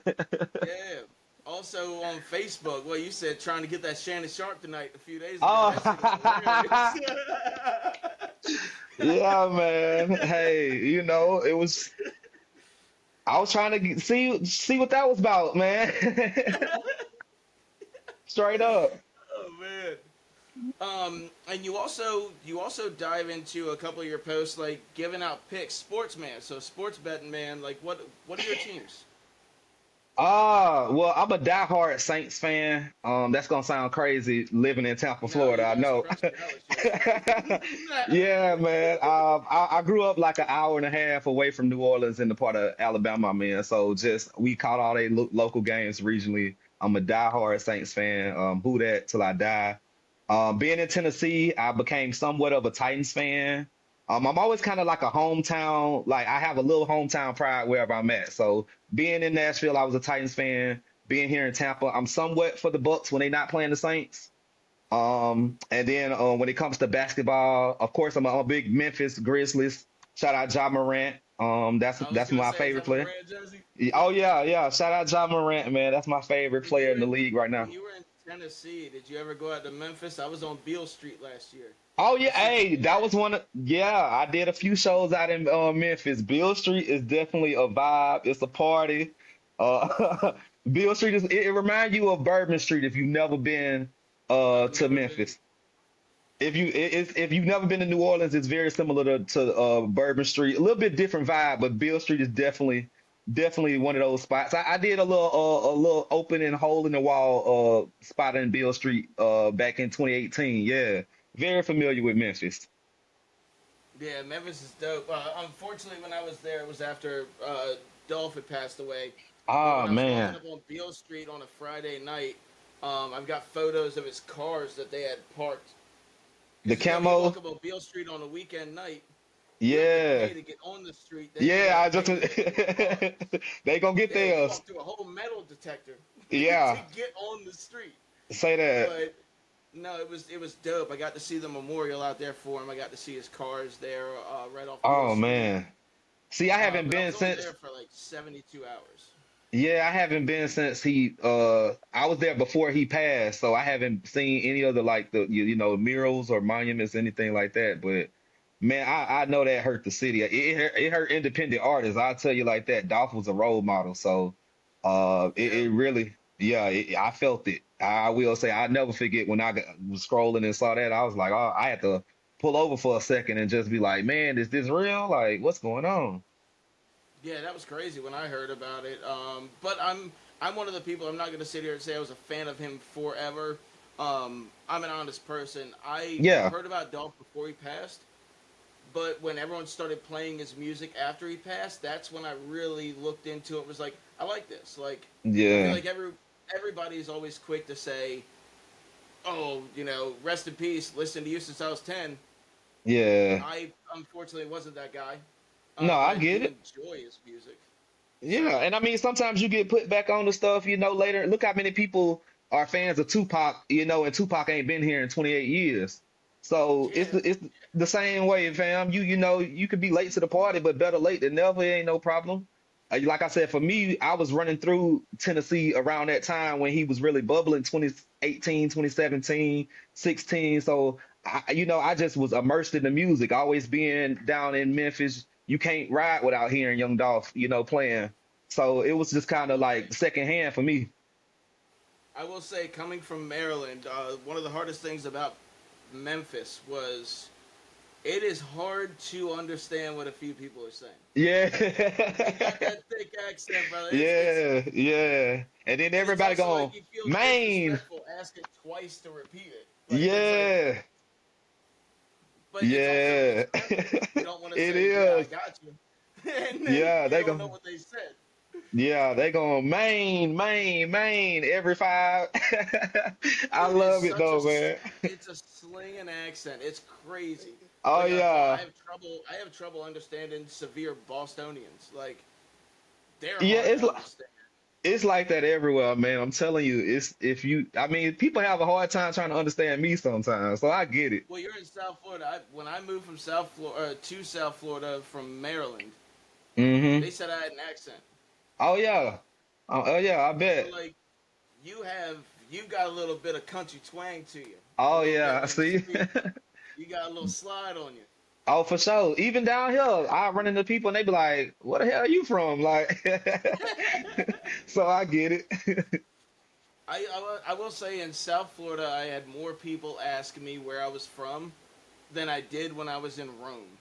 yeah. Also on Facebook, well, you said trying to get that Shannon Sharp tonight a few days ago. That shit is hilarious. Oh, yeah, man. Hey, it was. I was trying to see what that was about, man. Straight up. Oh man. And you also dive into a couple of your posts like giving out picks, sportsman. So sports betting man, like what are your teams? Well, I'm a diehard Saints fan. That's gonna sound crazy living in Tampa, No, Florida. you I guys know. crushed Dallas yesterday. Yeah, man. I grew up like an hour and a half away from New Orleans in the part of Alabama I'm in. So just we caught all they local games regionally. I'm a diehard Saints fan. Who that till I die. Being in Tennessee, I became somewhat of a Titans fan. I'm always kind of like a hometown, like I have a little hometown pride wherever I'm at. So being in Nashville, I was a Titans fan. Being here in Tampa, I'm somewhat for the Bucks when they're not playing the Saints. And then when it comes to basketball, of course, I'm a big Memphis Grizzlies. Shout out Ja Morant. That's I was that's gonna my say, is favorite that a player. Morant jersey? Oh yeah, yeah. Shout out Ja Morant, man. That's my favorite When you player were in the in league right when now. you were in Tennessee, did you ever go out to Memphis? I was on Beale Street last year. Oh The yeah, Central hey, that was Park. one of yeah. I did a few shows out in Memphis. Beale Street is definitely a vibe. It's a party. Beale Street it reminds you of Bourbon Street if you've never been I've to never been. Memphis. If you've never been to New Orleans, it's very similar to Bourbon Street. A little bit different vibe, but Beale Street is definitely one of those spots. I did a little open and hole in the wall spot in Beale Street back in 2018. Yeah, very familiar with Memphis. Yeah, Memphis is dope. Unfortunately, when I was there, it was after Dolph had passed away. But when Oh I was walking man, up on Beale Street on a Friday night, I've got photos of his cars that they had parked. the Because you walk camo. up on Beale Street on a weekend night, you have to Yeah, pay to get on the street. Then you yeah. got to I just pay to get in the car. they gonna get Yeah, you theirs. walk through a whole metal detector to Yeah, get on the street. say that. But no, it was dope. I got to see the memorial out there for him. I got to see his cars there right off Beale Oh Street. man. See, I haven't But I been was only since. there for like 72 hours. Yeah, I haven't been since he I was there before he passed, so I haven't seen any other like the murals or monuments, anything like that. But man, I know that hurt the city. It hurt independent artists. I'll tell you like that. Dolph was a role model, so Yeah. it really yeah, I felt it. I will say I never forget when was scrolling and saw that. I was like, oh, I had to pull over for a second and just be like, man, is this real? Like, what's going on? Yeah, that was crazy when I heard about it. But I'm one of the people. I'm not gonna sit here and say I was a fan of him forever. I'm an honest person. I Yeah, heard about Dolph before he passed, but when everyone started playing his music after he passed, that's when I really looked into it. Was like, I like this. Like, I feel yeah, like everybody's always quick to say, "Oh, rest in peace. Listen to you since I was 10." yeah. I unfortunately wasn't that guy, No, but I I get do it. enjoy his music. Yeah, So and I mean sometimes you get put back on the stuff, later. Look how many people are fans of Tupac, and Tupac ain't been here in 28 years. So it's yeah, the same way, fam. You could be late to the party, but better late than never. It ain't no problem. Like I said, for me, I was running through Tennessee around that time when he was really bubbling 2018, 2017, 16. So I just was immersed in the music, always being down in Memphis. You can't ride without hearing Young Dolph, playing. So it was just kind of like secondhand for me. I will say, coming from Maryland, one of the hardest things about Memphis was it is hard to understand what a few people are saying. Yeah. They got that thick accent, brother. It's Yeah, yeah. And then and it's everybody also going, like you feel Maine. disrespectful asking twice to repeat it. Like it's like, Yeah. but it's Yeah. respectful. You don't want to It say, "Yeah, I is. got you," and then Yeah, you they don't know go. what they said. Yeah, they going Maine, Maine, Maine every five. I It is love it such a though, man. it's a slinging accent. It's crazy. Oh Like I yeah. have trouble understanding severe Bostonians. Like they're Yeah, hard to understand. it's like that everywhere, man. I'm telling you, it's if you I mean, people have a hard time trying to understand me sometimes, so I get it. Well, you're in South Florida. When I moved from South Florida to South Florida from Maryland, Hmm. they said I had an accent. Oh yeah. Oh yeah, I So bet. like you have you got a little bit of country twang to you. A Oh little bit yeah, I when you see. speak. You got a little slide on you. Oh, for sure. Even down here, I run into people and they be like, "Where the hell are you from?" Like, so I get it. I will say in South Florida, I had more people ask me where I was from than I did when I was in Rome.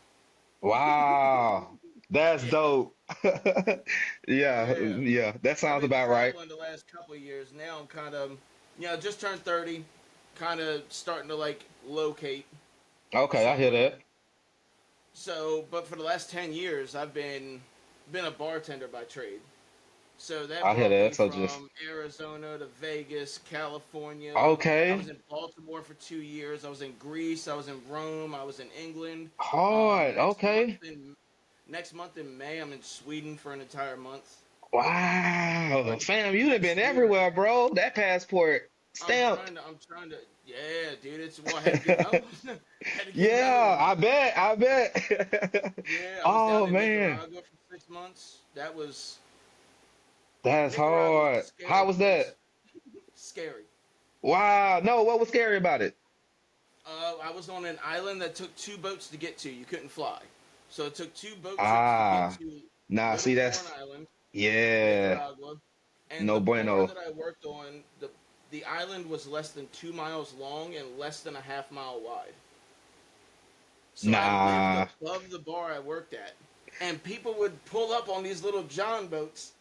Wow, that's Yeah, dope. Yeah, yeah. yeah, that I've sounds been about right. traveling the last couple of years. Now I'm kind of, just turned 30, kind of starting to like locate Okay, I hear somewhere. that. But for the last 10 years, I've been a bartender by trade. So that I hear brought that. me So just from Arizona to Vegas, California. I was okay, in Baltimore for 2 years. I was in Greece. I was in Rome. I was in England. hard. Next month Okay. in May, I'm in Sweden for an entire month. Wow, Like fam, you done next been year, everywhere, bro. That passport stamped. I'm trying to. Yeah, dude. I had to get another one. Had to get another Yeah, one. I bet. I bet. Yeah, I was down Oh in man, Nicaragua for 6 months. that's Nicaragua was a hard. How scary was place. that? Scary. Wow. No, what was scary about it? I was on an island that took two boats to get to. You couldn't fly, so it took two boat trips to get Ah, to nah. Little See, Corn that's Island, yeah. Nicaragua, and No the bar bueno. that I worked on, the island was less than 2 miles long and less than a half mile wide. So I lived Nah. above the bar I worked at, and people would pull up on these little John boats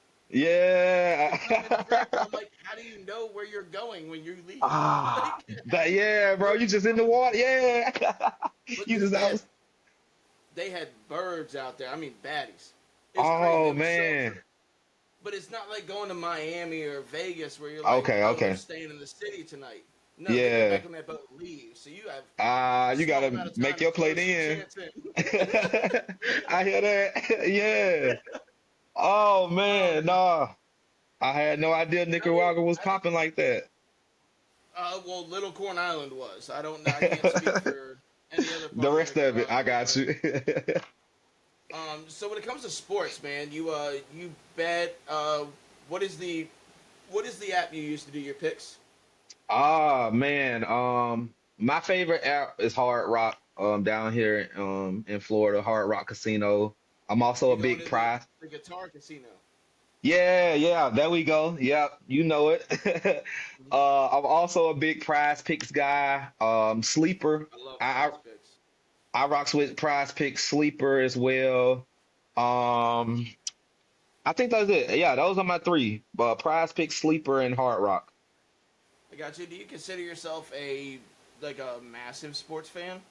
to Yeah. come and drink, and I'm like, how do you know where you're going when you leave? Ah, Like, that yeah, bro. where are You you just in the coming water. from? Yeah. But You dude, just out. they had birds out there. I mean, baddies. It's crazy. Oh It was so, man. but it's not like going to Miami or Vegas where you're like, Okay, oh, we're okay. staying in the city tonight. No, they get Yeah. back on that boat and leave. So you have You small gotta amount of make time to your throw plate some in. chants in. I hear that. Yeah. Oh man, um, nah. I had no idea Nicaragua was I didn't. popping like that. Well, Little Corn Island was. I don't know. I can't speak for any other The part of rest of it, I Nicaragua, got but you. so when it comes to sports, man, you bet. What is the what is the app you use to do your picks? Ah man, my favorite app is Hard Rock, down here, in Florida, Hard Rock Casino. I'm also You a going big to prize. the guitar casino? Yeah, yeah, there we go. Yep, you know it. Mhm. I'm also a big prize picks guy. Sleeper. I love I, Prize Picks. I rocks with prize picks, sleeper as well. Um, I think that's it. Yeah, those are my three. Prize picks, sleeper, and hard rock. I got you. Do you consider yourself a massive sports fan?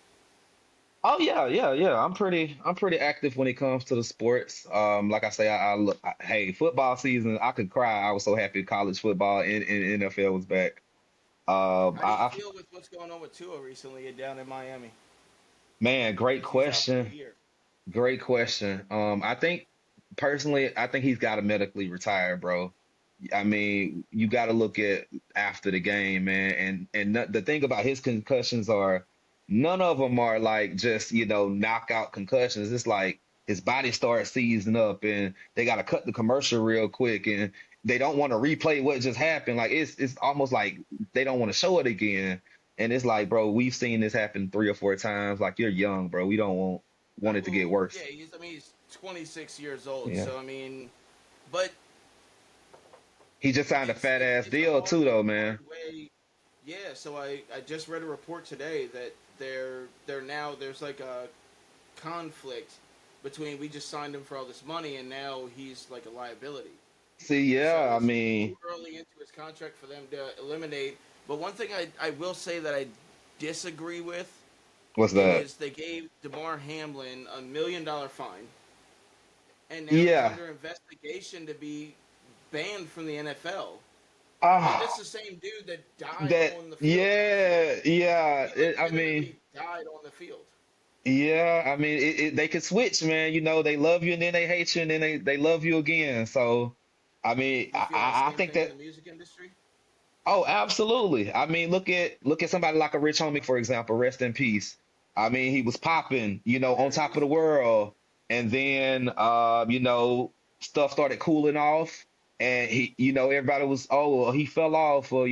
Oh yeah, yeah, yeah. I'm pretty active when it comes to the sports. Like I say, I look. Hey, football season, I could cry. I was so happy college football and NFL was back. How do you I feel with what's going on with Tua recently down in Miami? man, great Because he's out for the question. year. Great question. I think personally, I think he's got to medically retire, bro. I mean, you got to look at after the game, man. The thing about his concussions are none of them are like just knockout concussions. It's like his body starts seizing up, and they got to cut the commercial real quick, and they don't want to replay what just happened. Like it's almost like they don't want to show it again. And it's like, bro, we've seen this happen 3 or 4 times. Like you're young, bro. We don't want it to get Well, yeah, worse. he's 26 years old. Yeah. So I mean, but He just signed a fat ass it's a deal too, though, hard man. way. Yeah, so I just read a report today that they're now there's like a conflict between we just signed him for all this money and now he's like a liability. See, So yeah, I it's too mean, early into his contract for them to eliminate. But one thing I will say that I disagree with what's that? is they gave DeMar Hamlin $1 million fine, and now he's Yeah. under investigation to be banned from the NFL. And Ah, this is the same dude that died that, on the field. yeah, yeah. He like I mean, literally died on the field. yeah, I mean, they could switch, man. They love you and then they hate you and then they love you again. So, I mean, You feel the I same think thing in the that. music industry? Oh, absolutely. I mean, look at somebody like a Rich Homie, for example. Rest in peace. I mean, he was popping, on top of Hilarious. the world, and then stuff started cooling off, and everybody was, oh, well, he fell off, or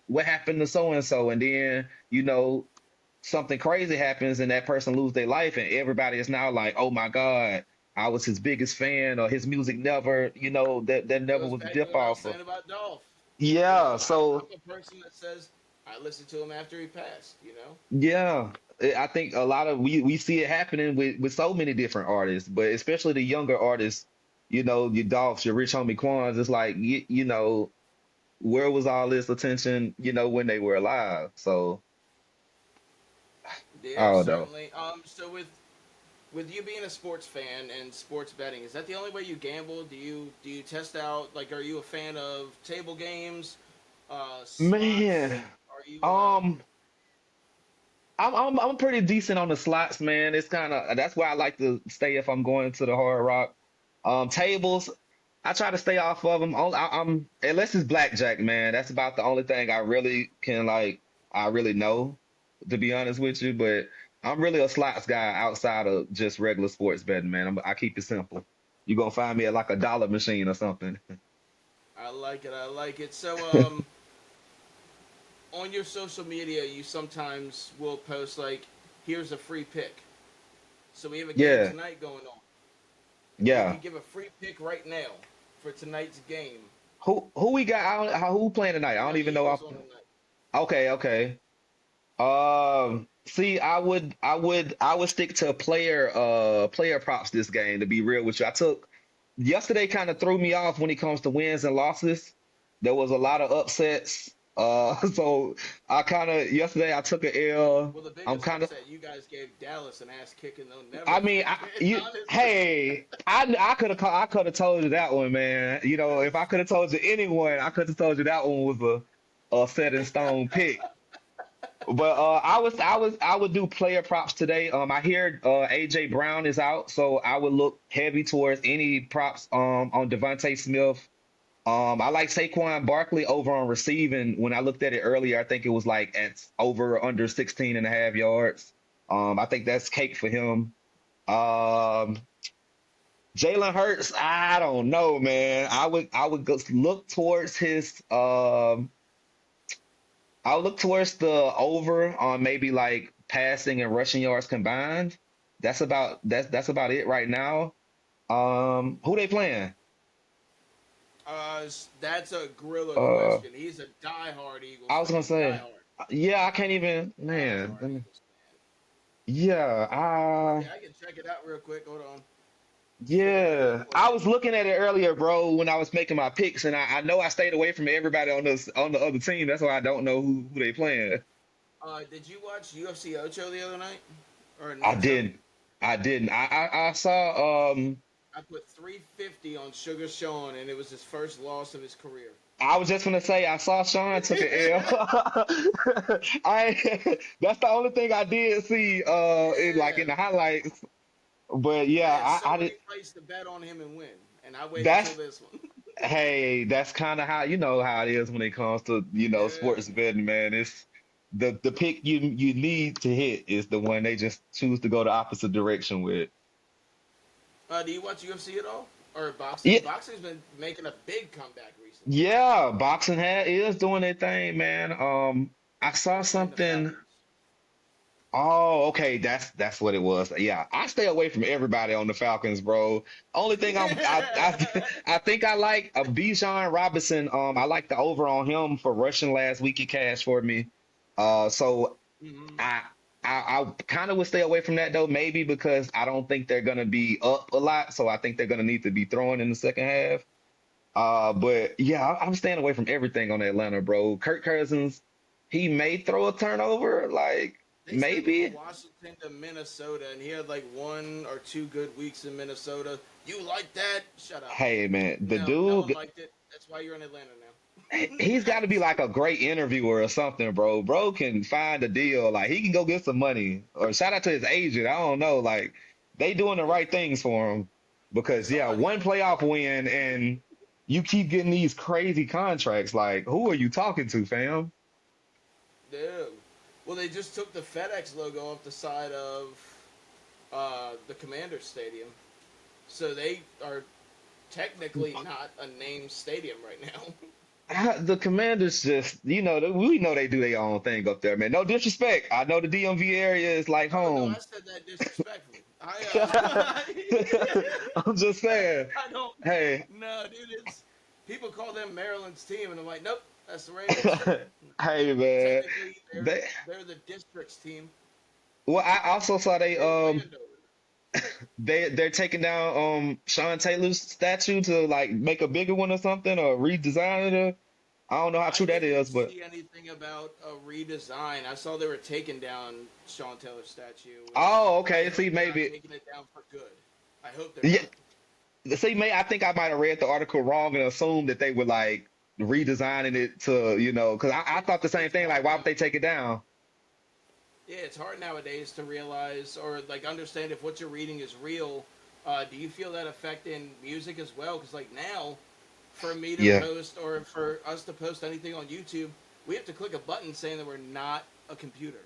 what happened to so and so, and then something crazy happens, and that person lose their life, and everybody is now like, oh my God, I was his biggest fan, or his music never, that never Goes was a back to dip what I was off. saying about Dolph. Yeah, so I'm a person that says I listened to him after he passed. You know. yeah, I think a lot of we see it happening with so many different artists, but especially the younger artists, your Dolphs, your Rich Homie Quans, it's like where was all this attention, when they were alive? So I Yeah, don't know. certainly. So with you being a sports fan and sports betting, is that the only way you gamble? Do you test out, like, are you a fan of table games, slots? Man, Are you um, I'm pretty decent on the slots, man. It's kind of that's why I like to stay if I'm going to the Hard Rock. Tables, I try to stay off of them. I'm unless it's blackjack, man. That's about the only thing I really can like. I really know, to be honest with you. But I'm really a slots guy outside of just regular sports betting, man. I keep it simple. You gonna find me at like a dollar machine or something. I like it. I like it. So on your social media, you sometimes will post like, "Here's a free pick." So we have a game Yeah, tonight going on. If you yeah. could give a free pick right now for tonight's game, Who we got? Who playing tonight? I we don't got even know. Eagles on tonight. Okay, okay. See, I would stick to player props this game, to be real with you. I took yesterday kind of threw me off when it comes to wins and losses. There was a lot of upsets. So I kind of yesterday I took an L. Well, the I'm biggest kind of upset, you guys gave Dallas an ass kicking they'll never I mean, forget. Honestly, hey, I could have told you that one, man. If I could have told you anyone, I could have told you that one was a set in stone pick. But I would do player props today. I hear AJ Brown is out, so I would look heavy towards any props on Devontae Smith. I like Saquon Barkley over on receiving. When I looked at it earlier, I think it was like at over or under 16 and a half yards. I think that's cake for him. Um, Jalen Hurts, I don't know, man. I would look towards his I'll look towards the over on maybe like passing and rushing yards combined. That's about it right now. Who they playing? that's a gorilla Uh, question. He's a diehard Eagles I was gonna fan. say, Diehard, yeah, I can't even, man. diehard Eagles fan. Yeah, Yeah, I can check it out real quick. Hold on. So while you're yeah. I playing, was looking at it earlier, bro, when I was making my picks, and I know I stayed away from everybody on the other team. That's why I don't know who they playing. did you watch UFC Ocho the other night or I Nacho? didn't. I didn't. I saw. I put 350 on Sugar Sean, and it was his first loss of his career. I was just gonna say I saw Sean took an L. That's the only thing I did see in Yeah, the highlights. But I yeah, had so I did. many fights to bet on him and win, and I waited till That's this one. hey, that's kind of how how it is when it comes to Yeah. sports betting, man. It's the pick you need to hit is the one they just choose to go the opposite direction with. Do you watch UFC at all or boxing? Yeah, Boxing's been making a big comeback recently, yeah, boxing hat is doing their thing, man. I saw especially in the something. Falcons. Oh, okay, that's what it was. Yeah, I stay away from everybody on the Falcons, bro. Only thing I think I like a Bijan Robinson. I like the over on him for rushing last week. He cashed for me. So Hmm. I I kind of would stay away from that though, maybe because I don't think they're gonna be up a lot. So I think they're gonna need to be throwing in the second half. But yeah, I'm staying away from everything on Atlanta, bro. Kirk Cousins, he may throw a turnover, like They sent him from maybe. Washington to Minnesota, and he had like 1 or 2 good weeks in Minnesota. You like that? Shut up. Hey man, the No, no one dude, liked it. That's why you're in Atlanta now. he's got to be like a great interviewer or something, bro. Bro can find a deal, like he can go get some money. Or shout out to his agent. I don't know, like they doing the right things for him because yeah, Somebody one had to pay playoff him. win and you keep getting these crazy contracts. Like, who are you talking to, fam? Yeah. Well, they just took the FedEx logo off the side of the Commanders Stadium, so they are technically not a named stadium right now. The Commanders just, we know they do their own thing up there, man. No disrespect. I know the DMV area is like Oh no, home. I said that disrespectfully. I I'm just saying. I don't. Hey, No, dude, it's people call them Maryland's team, and I'm like, nope, that's the Ravens. Hey man, Technically, they they're the district's team. well, I also saw They're landowners. they're taking down Sean Taylor's statue to like make a bigger one or something or redesign it. Or, I don't know how I true that didn't is, but see anything about a redesign. I saw they were taking down Sean Taylor's statue, which oh, I okay. hope See, they're not maybe taking it down for good. I hope they're yeah. not. See, may I think I might have read the article wrong and assumed that they were like redesigning it to, because I thought the same It's thing. Like, hard why now. would they take it down? Yeah, it's hard nowadays to realize or like understand if what you're reading is real. Do you feel that effect in music as well? Because like now, for me to Yeah, post or for us to post anything on YouTube, we have to click a button saying that we're not a computer.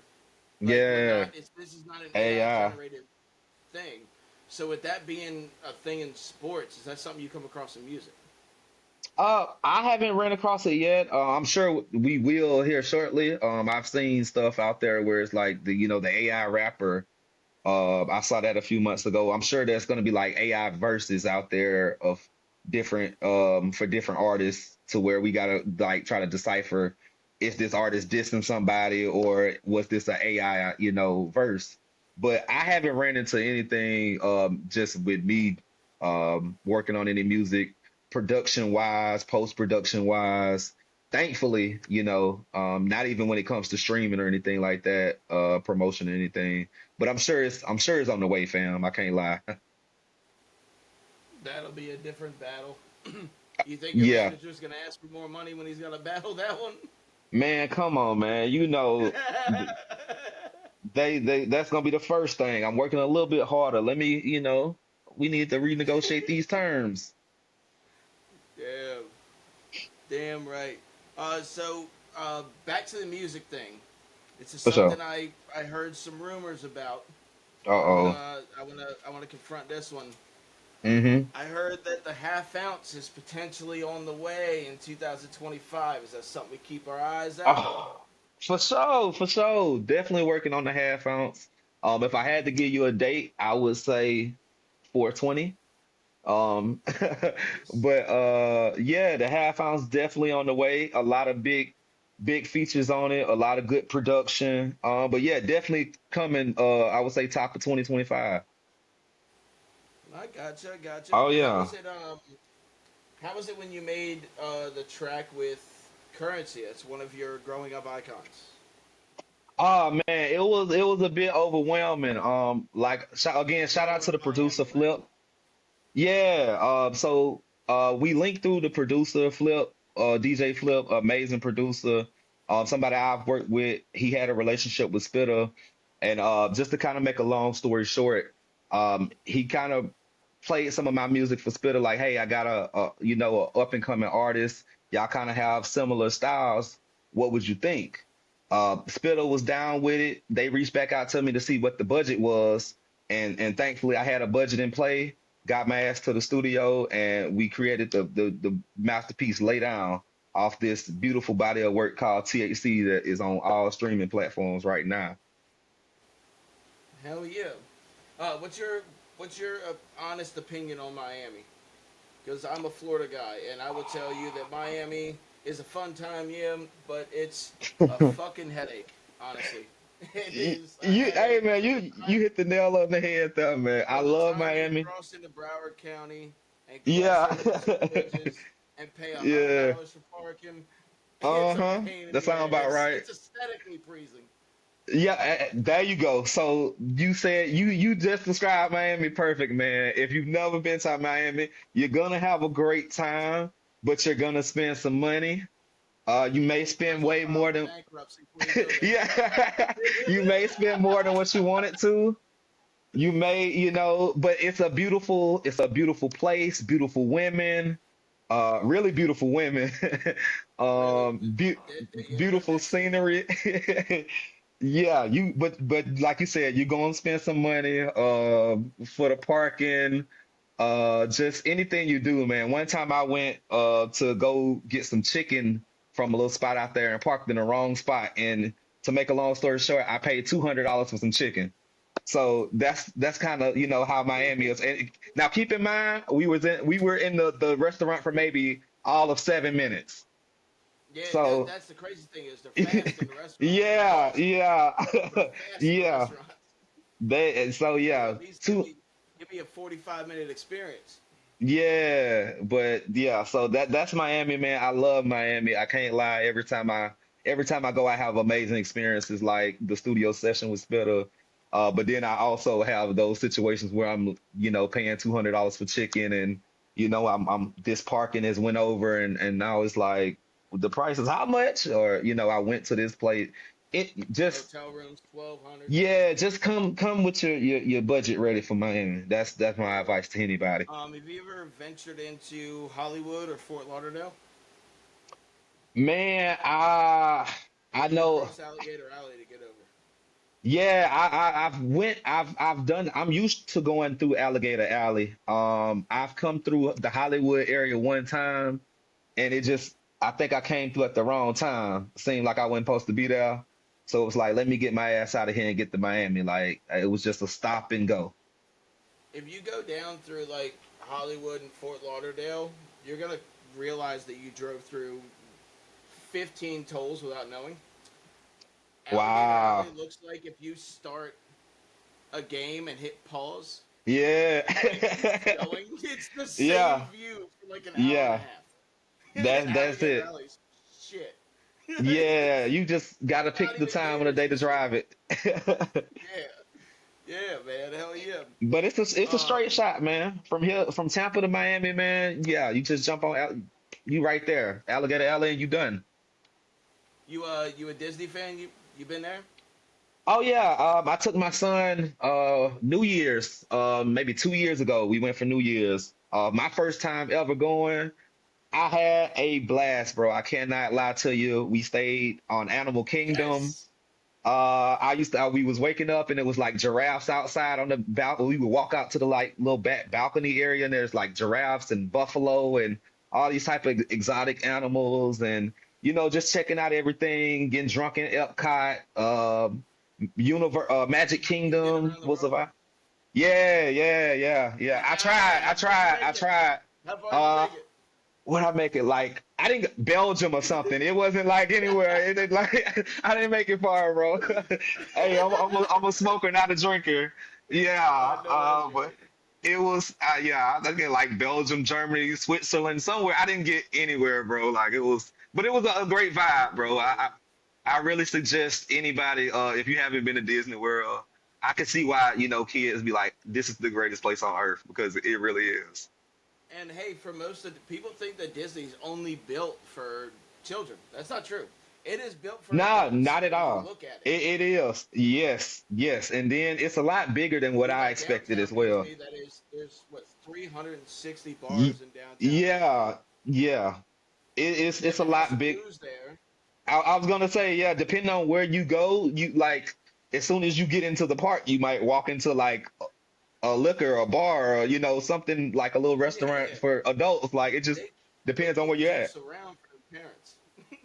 Like we're yeah, not. This is not an AI AI. generated thing. So with that being a thing in sports, is that something you come across in music? I haven't ran across it yet. I'm sure we will here shortly. I've seen stuff out there where it's like the AI rapper. I saw that a few months ago. I'm sure there's going to be like AI verses out there of different for different artists to where we gotta like try to decipher is this artist dissing somebody or was this an AI verse. But I haven't ran into anything just with me working on any music production wise, post production wise. Thankfully, not even when it comes to streaming or anything like that, promotion or anything, but I'm sure it's on the way, fam. I can't lie. That'll be a different battle. You think your Yeah, manager's gonna ask for more money when he's gonna battle that one? man, come on, man. th- they that's gonna be the first thing. I'm working a little bit harder. We need to renegotiate these terms. Yeah, damn right. Back to the music thing. This is For sure. something I heard some rumors about. Uh-oh. I wanna confront this one. Mm-hmm. I heard that the half ounce is potentially on the way in 2025. Is that something we keep our eyes out on? Oh, for sure, for sure. Definitely working on the half ounce. If I had to give you a date, I would say 420. Um, Nice. but yeah, the half ounce definitely on the way. A lot of big features on it, a lot of good production. But yeah, definitely coming. I would say top of 2025. I gotcha, I gotcha. Oh yeah. How was it when you made the track with Currency? That's one of your growing up icons. Oh man, it was a bit overwhelming. Like again, shout out Growing to up the producer Miami, right? Flip. Yeah, so we linked through the producer Flip, DJ Flip, amazing producer. Somebody I've worked with. He had a relationship with Spitter, and just to kind of make a long story short, he kind of played some of my music for Spitter. Like, hey, I got a up and coming artist. Y'all kind of have similar styles. What would you think? Spitter was down with it. They reached back out to me to see what the budget was, and thankfully I had a budget in play, got my ass to the studio, and we created the masterpiece Lay Down off this beautiful body of work called THC that is on all streaming platforms right now. Hell yeah. What's your honest opinion on Miami? Because I'm a Florida guy, and I would tell you that Miami is a fun time, yeah, but it's a fucking headache. Honestly, it is a Hey headache. man, you I, hit the nail on the head there, man. I from the love time you Miami. cross into Broward County and cross Yeah. over the two bridges and pay a hundred Yeah. dollars for parking, it's a Uh-huh. pain in That the sound about ass. right. It's aesthetically pleasing. Yeah, there you go. So you said you just described Miami perfect, man. If you've never been to Miami, you're gonna have a great time, but you're gonna spend some money. You may You might spend as well way file more for than bankruptcy before you go there. yeah. You may spend more than what you wanted to. You may, but it's a beautiful place, beautiful women, really beautiful women, Really, yeah, they're beautiful excellent. scenery. Yeah, but like you said, you're gonna spend some money for the parking, just anything you do, man. One time I went to go get some chicken from a little spot out there and parked in the wrong spot. And to make a long story short, I paid $200 for some chicken. So that's kind of how Miami is. And now keep in mind, we were in the restaurant for maybe all of 7 minutes. Yeah, So that's the crazy thing is they're fast in the restaurants. They're yeah, awesome, yeah, but they're fast in the yeah. restaurants. So Like yeah, at least two. give me a 45-minute experience. Yeah, but yeah, so that's Miami, man. I love Miami. I can't lie. Every time I go, I have amazing experiences. Like the studio session was better. But then I also have those situations where I'm, paying $200 for chicken, and I'm this parking has went over, and now it's like the price is how much? Or I went to this place. It just Hotel rooms 1,200. Yeah, just come with your budget ready for Miami. That's my Yeah. advice to anybody. Have you ever ventured into Hollywood or Fort Lauderdale? Man, Or I do you know. cross Alligator Alley to get over? Yeah, I've done. I'm used to going through Alligator Alley. I've come through the Hollywood area one time, and I think I came through at the wrong time. Seemed like I wasn't supposed to be there, so it was like, let me get my ass out of here and get to Miami. Like it was just a stop and go. If you go down through like Hollywood and Fort Lauderdale, you're gonna realize that you drove through 15 tolls without knowing. Alligator Alley Wow. looks like if you start a game and hit pause Yeah. and it keeps going, it's the same Yeah. view for like an hour and a Yeah. half. That's Alligator it. Alley's shit. Yeah, it's, you just gotta it's not pick the even time of there. the It's day to just drive it. yeah, yeah, man. Hell yeah. But it's a straight Um, shot, man. From Tampa to Miami, man. Yeah, you just jump on out, you right there, Alligator Alley, and you done. you a Disney fan? You been there? Oh yeah, I took my son New Year's, maybe 2 years ago. We went for New Year's. My first time ever going. I had a blast, bro. I cannot lie to you. We stayed on Animal Kingdom. Yes. We was waking up and it was like giraffes outside on the balcony. We would walk out to the like little back balcony area and there's like giraffes and buffalo and all these type of exotic animals and just checking out everything, getting drunk in Epcot, Magic You been Kingdom around the was world? about. Yeah, yeah, yeah, yeah. How far you I make it? tried. How far you Uh, make it? what I make it like? I didn't get Belgium or something. It wasn't like anywhere. It didn't like I didn't make it far, bro. Hey, I'm a smoker, not a drinker. I Yeah, know that's but right. it was yeah. I get like Belgium, Germany, Switzerland, somewhere. I didn't get anywhere, bro. Like it was, but it was a great vibe, bro. I really suggest anybody if you haven't been to Disney World, I can see why kids be like, this is the greatest place on earth because it really is. And hey, for most of the people think that Disney's only built for children. That's not true. It is built for No, adults not at when you all. look at it. It is. Yes, yes. And then it's a lot bigger than what Dude, I like expected downtown as well. Disney, there's what 360 Ye- bars in downtown Disney. Yeah, yeah. It's If a it has lot a big. booze there, I was gonna say, yeah, depending on where you go, you like as soon as you get into the park, you might walk into like a liquor, a bar, or something like a little yeah, restaurant yeah, for adults. Like it just they they depends on where keep you're at. juice around for the parents.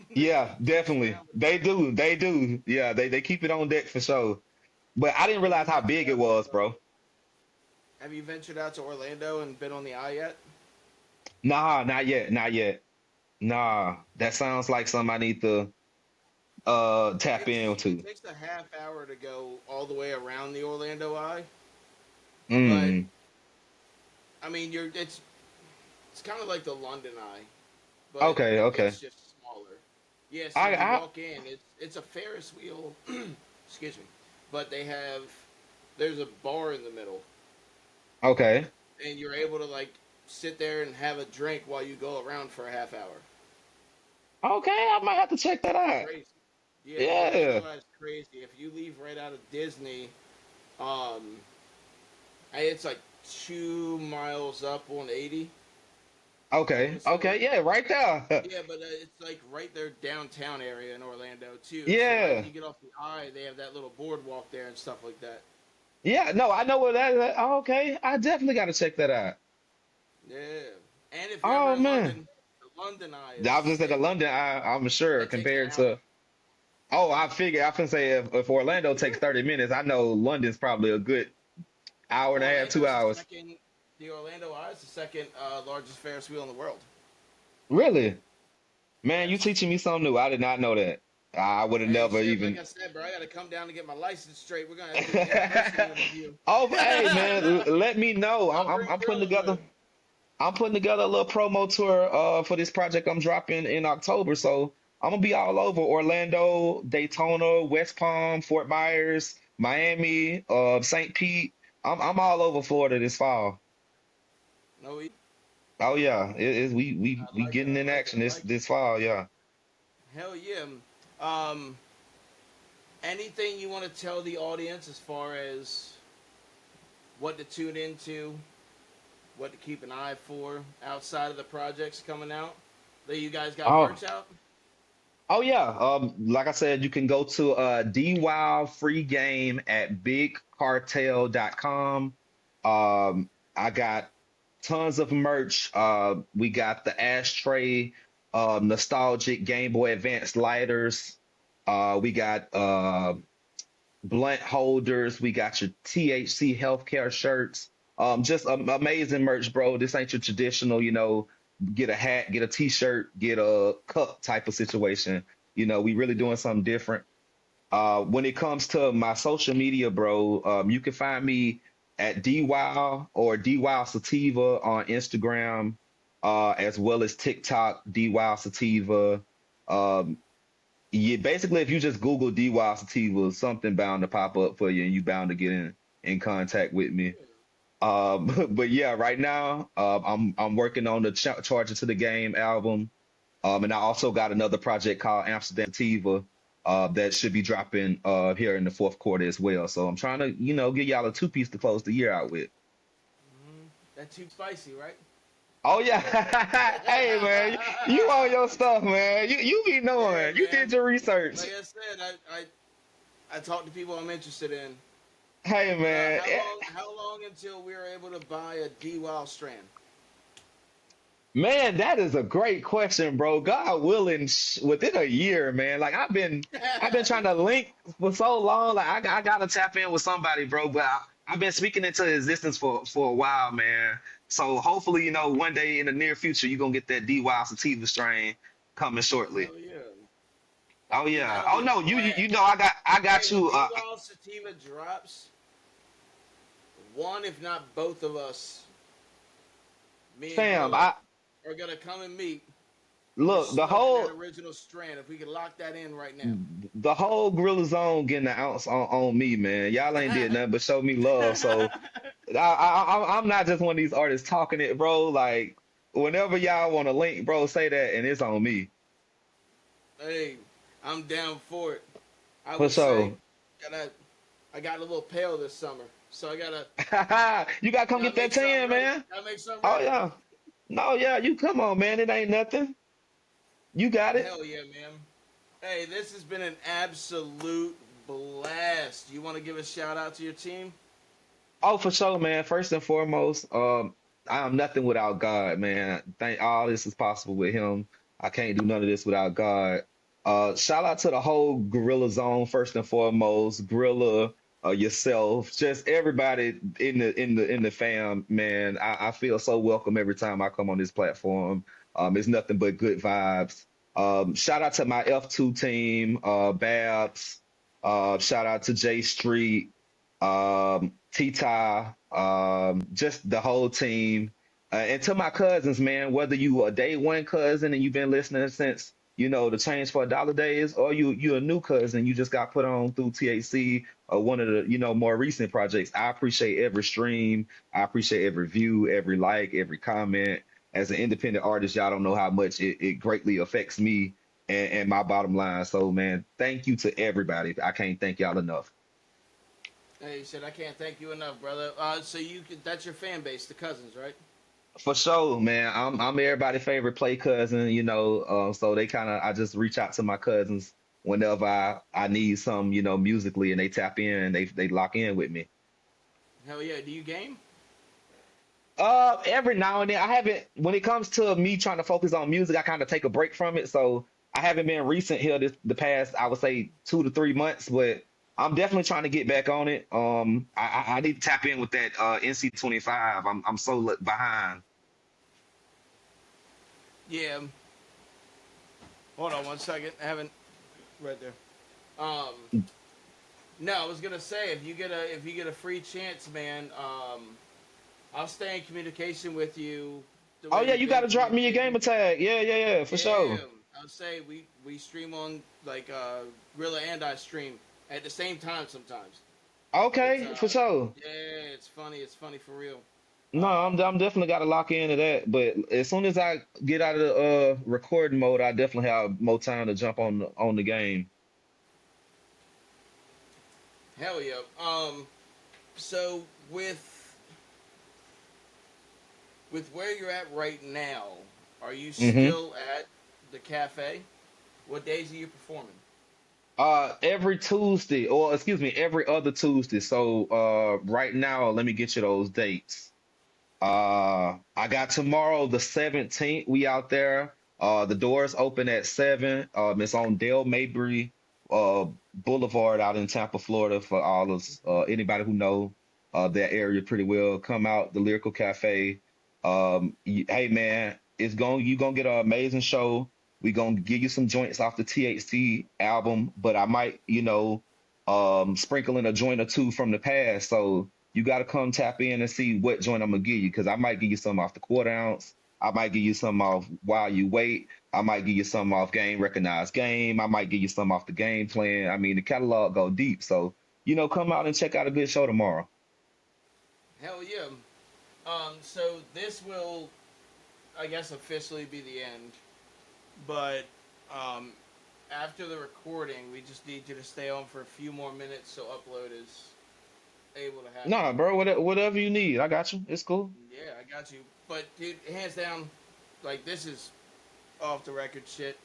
They Yeah, keep juice definitely. around for the They parents. do. They do. Yeah, they keep it on deck for sure. But I didn't Have realize you how ventured big it out to was, bro. Have you ventured out to Orlando and been on the eye yet? Nah, not yet, not yet. Nah, that sounds like something I need to tap It into. takes a half hour to go all the way around the Orlando Eye, but Mm. I mean it's kind of like the London Eye, but Okay, okay. it's just smaller. Yeah, so I you I walk in, it's a Ferris wheel, excuse me, but there's a bar in the middle, okay. and you're able to like sit there and have a drink while you go around for a half hour. Okay, I might have to check that out. Crazy. Yeah, Yeah. Orlando Eye is crazy. If you leave right out of Disney, um, it's like 2 miles up on 80. I want Okay. to say. Okay. Yeah, right there. Yeah, but it's like right there downtown area in Orlando too. So right when Yeah. you get off the I, they have that little boardwalk there and stuff like that. Yeah, no, I know where that is. Oh, okay. I definitely got to check that out. Yeah, and if you're ever Oh in man. London, the London Eye I was is just at the London, I'm sure that takes an compared hour. to oh, I figure I can say if Orlando takes 30 minutes, I know London's probably a good hour and a half, two Orlando's the hours. second. The Orlando Eye is the second largest Ferris wheel in the world. Really? Man, you Yes. teaching me something new. I did not know that. I would have Hey, never shit, like even. I said, bro, I gotta come down to get my license straight. We're gonna have to do an in-person interview. Oh, hey man, let me know. I'll bring I'm putting Gorilla with together. it. I'm putting together a little promo tour for this project I'm dropping in October. So I'm gonna be all over Orlando, Daytona, West Palm, Fort Myers, Miami, St. Pete. I'm all over Florida this fall. No, Oh yeah, it is. I We like it. getting I in like it. action I this like it. this fall. Yeah. Hell yeah. Um, anything you want to tell the audience as far as what to tune into, what to keep an eye for outside of the projects coming out? That you guys got Oh. merch out? Oh yeah. Like I said, you can go to Dee Wile free game at bigcartel.com. I got tons of merch. We got the ashtray, nostalgic Game Boy Advance lighters. We got blunt holders. We got your THC healthcare shirts. Just amazing merch, bro. This ain't your traditional, get a hat, get a t-shirt, get a cup type of situation. We really Yeah. doing something different. When it comes to my social media, bro, you can find me at DWile or DWile Sativa on Instagram, as well as TikTok, DWile Sativa. Um, yeah, basically, if you just Google DY Sativa, something bound to pop up for you, and you bound to get in contact with me. But yeah, right now, I'm working on the Charger to the Game album, and I also got another project called Amsterdam Sativa, that should be dropping here in the fourth quarter as well. So I'm trying to, give y'all a two-piece to close the year out with. That too spicy, right? Oh yeah, hey man, you on your stuff, man. You be Yeah, knowing. You did man. your research. Like I said, I talk to people I'm interested in. Hey man. How long until we're able to buy a D Wild strand? Man, that is a great question, bro. God willing, within a year, man. Like I've been trying to link for so long. Like I gotta tap in with somebody, bro. But I've been speaking into existence for a while, man. So hopefully, one day in the near future, you're gonna get that DY sativa strain coming shortly. Hell yeah. Oh Dude, yeah. that'll Oh be a no, you blast. know I got Hey, when you. D Wild Sativa drops, one, if not both of us, me and Fam. Gorilla, I are gonna come and meet, and we're look the smoking that whole original strand. If we could lock that in right now. the whole Gorilla Zone getting the ounce on me, man. Y'all ain't did nothing but show me love. So I'm not just one of these artists talking it, bro. Like whenever y'all want to link, bro, say that, and it's on me Hey, I'm down for it. I for will say, sure. gotta, I got a little pale this summer, so I You gotta come gotta get that make something tan, right. man. Gotta make something Oh right. yeah, no, yeah, you come on, man. It ain't nothing. You got it. Hell yeah, man. Hey, this has been an absolute blast. You want to give a shout out to your team? Oh, for sure, man. First and foremost, I am nothing without God, man. Think all this is possible with Him. I can't do none of this without God. Shout out to the whole Gorilla Zone, first and foremost, Gorilla, yourself, just everybody in the fam, man. I feel so welcome every time I come on this platform. It's nothing but good vibes. Shout out to my F2 team, Babs. Shout out to J Street, T-Ty, just the whole team. And to my cousins, man, whether you a day one cousin and you've been listening since, the Change for a Dollar days, or you a new cousin, you just got put on through THC or one of the, more recent projects. I appreciate every stream. I appreciate every view, every like, every comment. As an independent artist, y'all don't know how much it greatly affects me and my bottom line. So, man, thank you to everybody. I can't thank y'all enough. Hey, said I can't thank you enough, brother. So that's your fan base, the cousins, right? For sure, man. I'm everybody's favorite play cousin, so they kind of I just reach out to my cousins whenever I need some, musically, and they tap in and they lock in with me. Hell yeah. Do you game? Every now and then, I haven't. When it comes to me trying to focus on music, I kind of take a break from it. So I haven't been recent here the past, I would say, 2 to 3 months, but I'm definitely trying to get back on it. I need to tap in with that NC 25. I'm so behind. Yeah. Hold on 1 second. I haven't right there. Um, no, I was gonna say if you get a free chance, man, I'll stay in communication with you the Oh way yeah, we've you been gotta drop me your communicating. gamer tag. Yeah, yeah, yeah, for Yeah, sure. I'll say we stream on like Gorilla and I stream at the same time sometimes. It's Okay, for sure. yeah, it's funny. It's funny for real. No, Um, I'm definitely got to lock into that. But as soon as I get out of the recording mode, I definitely have more time to jump on the game. hell yeah. So with where you're at right now, are you Hmm. still at the cafe? What days are you performing? Every Tuesday, or excuse me, every other Tuesday. So right now, let me get you those dates. I got tomorrow the 17th. We out there. The doors open at 7. It's on Dale Mabry uh Boulevard out in Tampa, Florida for all of anybody who know that area pretty well. Come out the Lyrical Cafe. Hey man, it's going you gonna get an amazing show. We gonna give you some joints off the THC album, but I might, sprinkle in a joint or two from the past. So you got to come tap in and see what joint I'm gonna give you because I might give you some off the quarter ounce. I might give you some off while you wait. I might give you some off game recognized game. I might give you some off the game plan. I mean, the catalog go deep. So, come out and check out a good show tomorrow. Hell yeah. So this will, I guess, officially be the end. But um, after the recording, we just need you to stay on for a few more minutes so upload is able to happen. Nah, bro, whatever you need, I got you. It's cool. Yeah, I got you. But dude, hands down, like this is off the record shit.